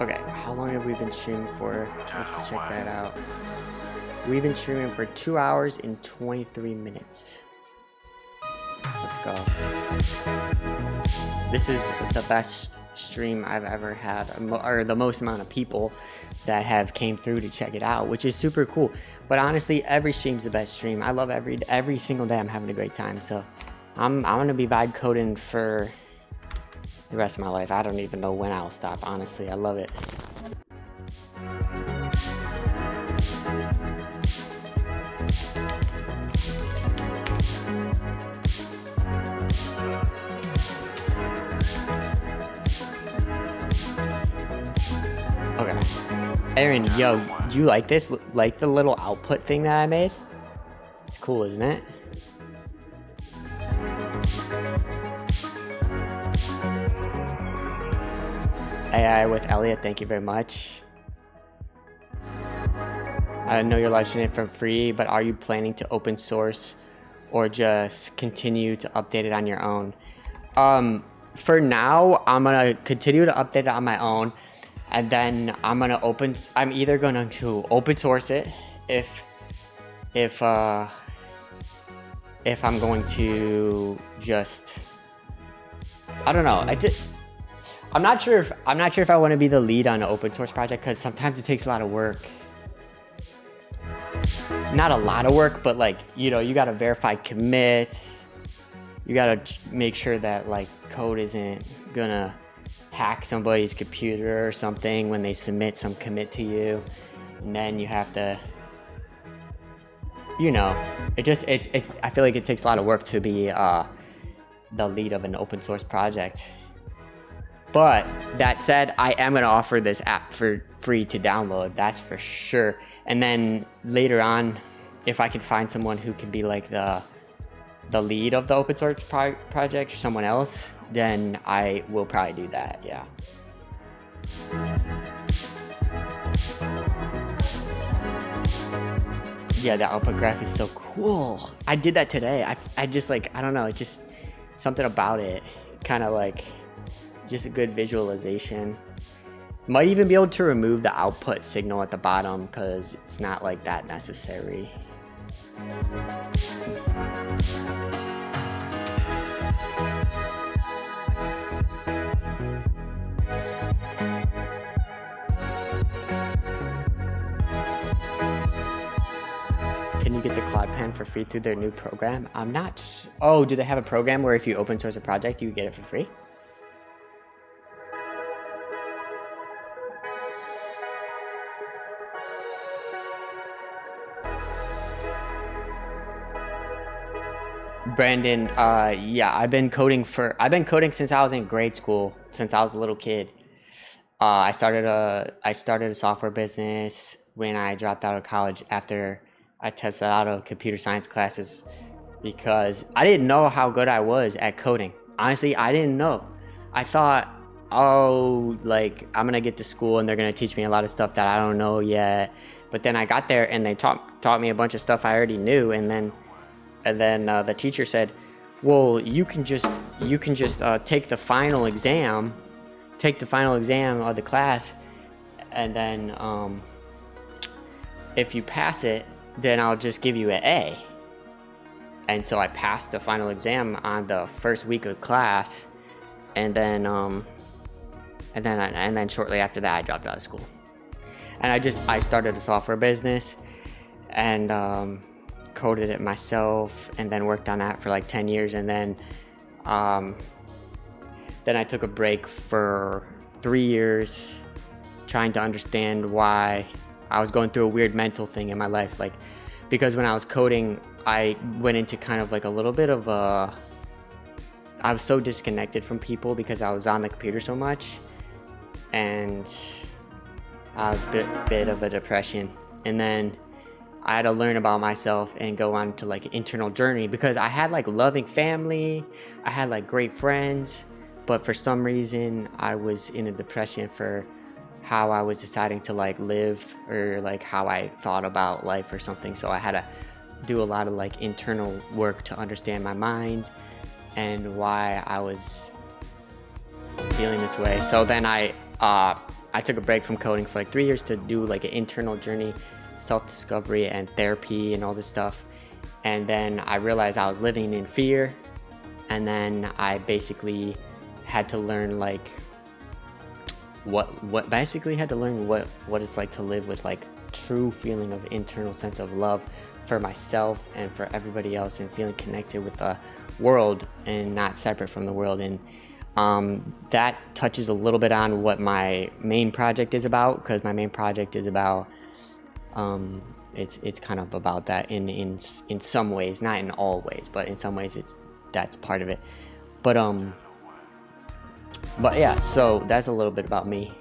Okay, how long have we been streaming for? Let's check that out. We've been streaming for 2 hours and 23 minutes. Let's go. This is the best stream I've ever had, or the most amount of people that have came through to check it out, which is super cool. But honestly, every stream's the best stream. I love every single day. I'm having a great time. So I'm gonna be vibe coding for the rest of my life. I don't even know when I'll stop. Honestly, I love it. Okay. Aaron, yo, do you like this? Like the little output thing that I made? It's cool, isn't it? AI with Elliot, thank you very much. I know you're launching it for free, but are you planning to open source or just continue to update it on your own? For now, I'm gonna continue to update it on my own, and then I'm either going to open source it if I'm going to just, I don't know. I'm not sure if I want to be the lead on an open source project, because sometimes it takes a lot of work. Not a lot of work, but like, you know, you got to verify commits. You got to make sure that like code isn't gonna hack somebody's computer or something when they submit some commit to you. And then you have to, you know, I feel like it takes a lot of work to be the lead of an open source project. But that said, I am going to offer this app for free to download, that's for sure. And then later on, if I can find someone who can be like the lead of the open source project, someone else, then I will probably do that, yeah. Yeah, the output graph is so cool. I did that today. I just like, I don't know, it just, something about it, kind of like, just a good visualization. Might even be able to remove the output signal at the bottom, because it's not like that necessary. Can you get the Claude Pen for free through their new program? I'm not. Oh, do they have a program where if you open source a project, you get it for free? Brandon, yeah, I've been coding since I was in grade school, since I was a little kid. I started a software business when I dropped out of college after I tested out of computer science classes, because I didn't know how good I was at coding. Honestly, I didn't know. I thought, oh, like, I'm gonna get to school and they're gonna teach me a lot of stuff that I don't know yet. But then I got there and they taught me a bunch of stuff I already knew, and then the teacher said, well, you can just take the final exam of the class, and then if you pass it, then I'll just give you an A. And so I passed the final exam on the first week of class, and then shortly after that I dropped out of school, and I started a software business, and coded it myself, and then worked on that for like 10 years, and then I took a break for 3 years trying to understand why I was going through a weird mental thing in my life. Like, because when I was coding, I went into kind of like a little bit of I was so disconnected from people because I was on the computer so much, and I was a bit of a depression. And then I had to learn about myself and go on to like an internal journey, because I had like loving family, I had like great friends, but for some reason I was in a depression for how I was deciding to like live, or like how I thought about life or something. So I had to do a lot of like internal work to understand my mind and why I was feeling this way. So then I took a break from coding for like 3 years to do like an internal journey, self-discovery and therapy and all this stuff. And then I realized I was living in fear, and then I basically had to learn like what it's like to live with like true feeling of internal sense of love for myself and for everybody else, and feeling connected with the world and not separate from the world. And that touches a little bit on what my main project is about, because my main project is about it's kind of about that in some ways, not in all ways, but in some ways that's part of it. But yeah, so that's a little bit about me.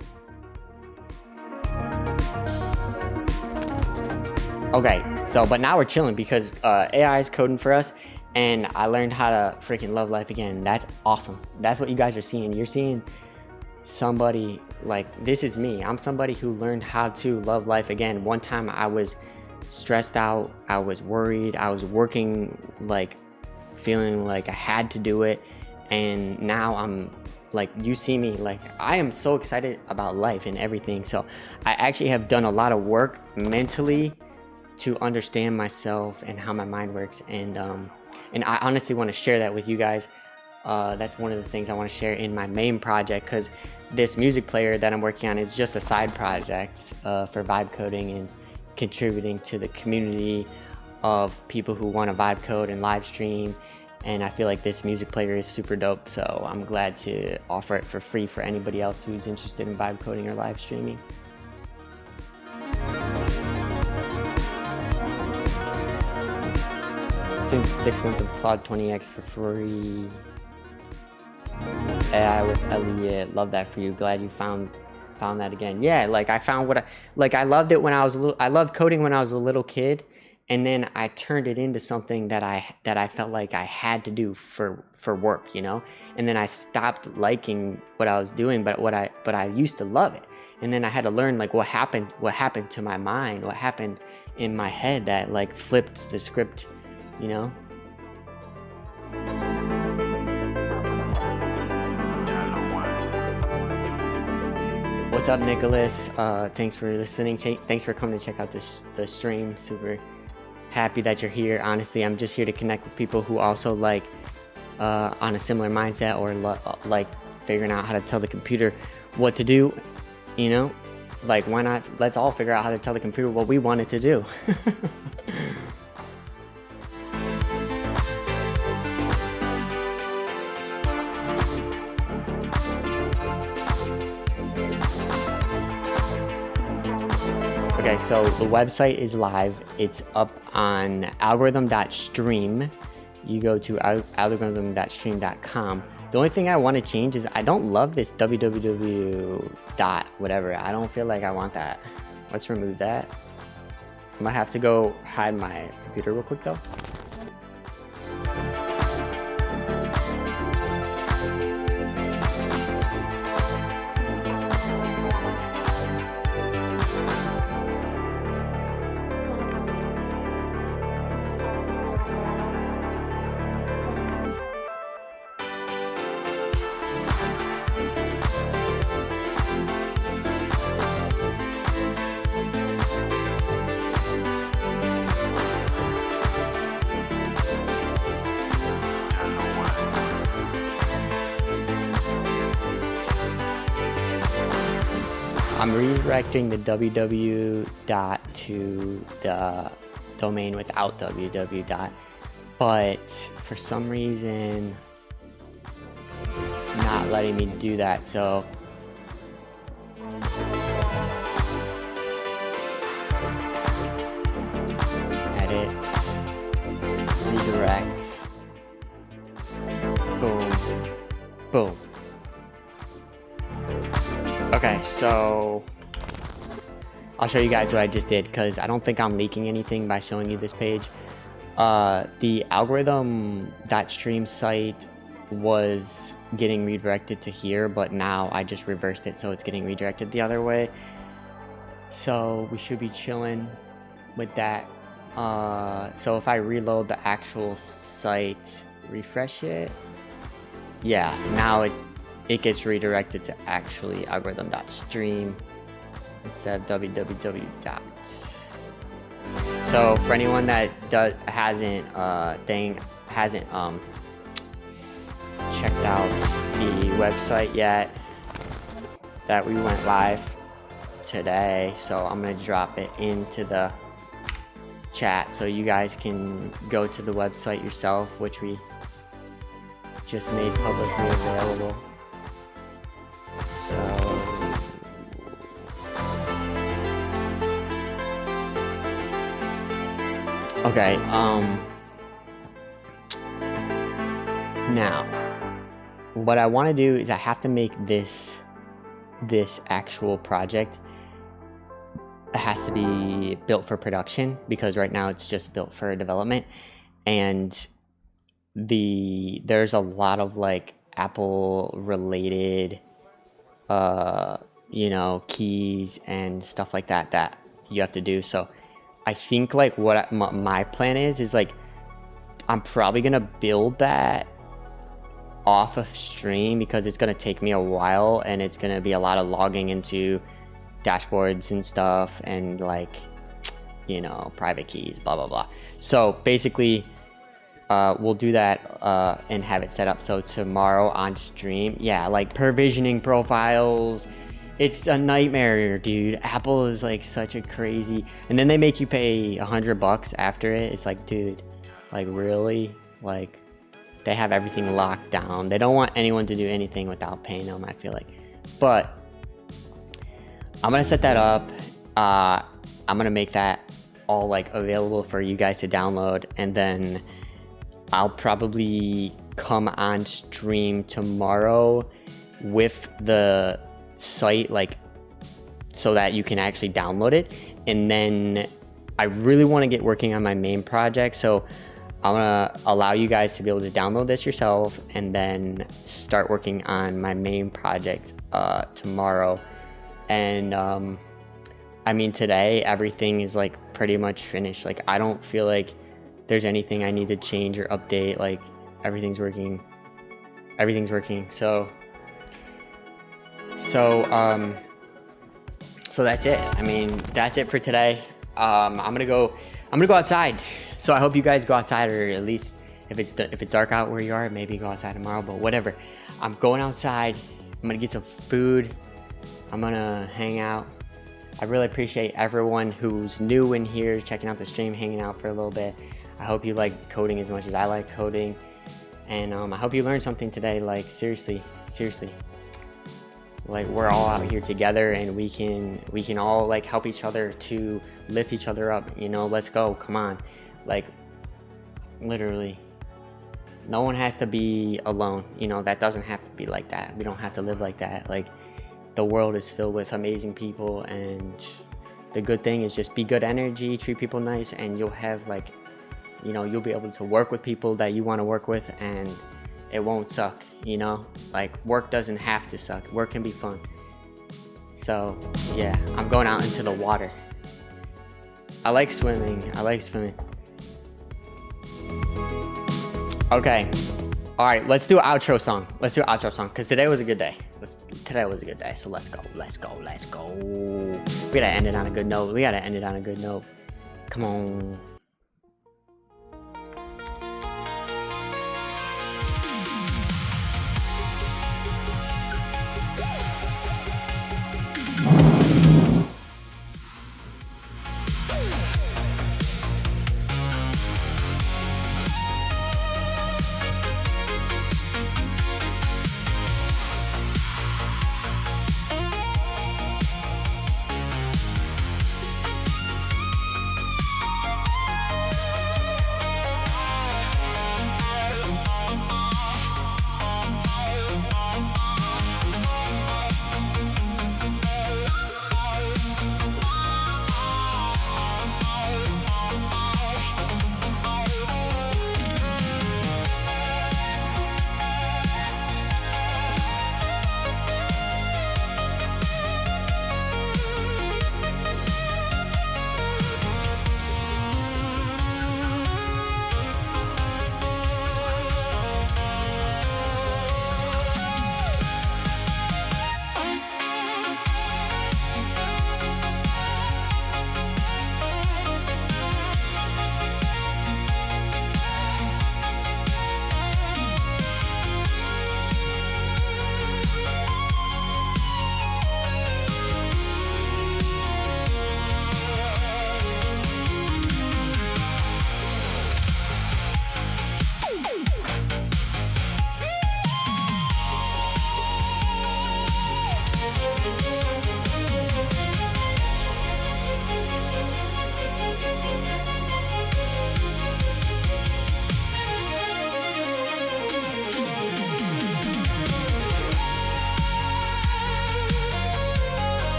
Okay, so but now we're chilling because AI is coding for us, and I learned how to freaking love life again. That's awesome. That's what you guys are seeing. You're seeing somebody like, this is me. I'm somebody who learned how to love life again. One time I was stressed out, I was worried, I was working, like feeling like I had to do it. And now I'm like, you see me, like I am so excited about life and everything. So I actually have done a lot of work mentally to understand myself and how my mind works. And I honestly want to share that with you guys. That's one of the things I want to share in my main project, because this music player that I'm working on is just a side project for vibe coding and contributing to the community of people who want to vibe code and live stream. And I feel like this music player is super dope, so I'm glad to offer it for free for anybody else who's interested in vibe coding or live streaming. Since 6 months of Claude 20x for free. AI with Elliot, love that for you. Glad you found that again. Yeah, like I found what I loved it when I was I loved coding when I was a little kid, and then I turned it into something that I felt like I had to do for work, you know. And then I stopped liking what I was doing, but I used to love it. And then I had to learn like what happened to my mind, what happened in my head that like flipped the script, you know. What's up, Nicholas? Thanks for listening. Thanks for coming to check out the stream. Super happy that you're here. Honestly, I'm just here to connect with people who also like on a similar mindset, or like figuring out how to tell the computer what to do. You know, like why not? Let's all figure out how to tell the computer what we want it to do. Okay, so the website is live. It's up on algorithm.stream. You go to algorithm.stream.com. The only thing I want to change is I don't love this www dot whatever. I don't feel like I want that. Let's remove that. I might have to go hide my computer real quick though. I'm redirecting the www dot to the domain without www dot, but for some reason it's not letting me do that. So edit, redirect, boom, boom. Okay, so I'll show you guys what I just did, because I don't think I'm leaking anything by showing you this page. The algorithm.stream site was getting redirected to here, but now I just reversed it, so it's getting redirected the other way. So we should be chilling with that. So if I reload the actual site, refresh it, yeah, now it gets redirected to actually algorithm.stream instead of www. So for anyone that hasn't checked out the website yet, that we went live today, so I'm gonna drop it into the chat so you guys can go to the website yourself, which we just made publicly available. So okay, now what I want to do is I have to make this actual project, it has to be built for production, because right now it's just built for development, and there's a lot of like Apple related you know, keys and stuff like that you have to do. So I think like what my plan is like I'm probably gonna build that off of stream because it's gonna take me a while and it's gonna be a lot of logging into dashboards and stuff and like, you know, private keys, blah blah blah. So basically we'll do that and have it set up so tomorrow on stream, yeah, like provisioning profiles, it's a nightmare, dude. Apple is like such a crazy, and then they make you pay $100 after it. It's like, dude, like really, like they have everything locked down. They don't want anyone to do anything without paying them, I feel like. But I'm gonna set that up. I'm gonna make that all like available for you guys to download, and then I'll probably come on stream tomorrow with the site, like so that you can actually download it. And then I really want to get working on my main project, so I'm gonna allow you guys to be able to download this yourself and then start working on my main project tomorrow. And I mean, today everything is like pretty much finished. Like I don't feel like there's anything I need to change or update. Like everything's working. So that's it. I mean, that's it for today. I'm gonna go outside. So I hope you guys go outside, or at least if it's dark out where you are, maybe go outside tomorrow. But whatever, I'm going outside. I'm gonna get some food. I'm gonna hang out. I really appreciate everyone who's new in here, checking out the stream, hanging out for a little bit. I hope you like coding as much as I like coding, and I hope you learned something today. Like seriously, like we're all out here together, and we can all like help each other to lift each other up. You know, let's go, come on. Like literally, no one has to be alone. You know, that doesn't have to be like that. We don't have to live like that. Like the world is filled with amazing people, and the good thing is just be good energy, treat people nice, and you'll have like, you know, you'll be able to work with people that you want to work with, and it won't suck. You know, like work doesn't have to suck. Work can be fun. So yeah, I'm going out into the water. I like swimming. Okay, all right, let's do an outro song. Because today was a good day. So let's go. We gotta end it on a good note. Come on.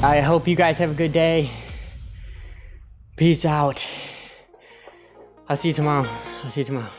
I hope you guys have a good day. Peace out. I'll see you tomorrow.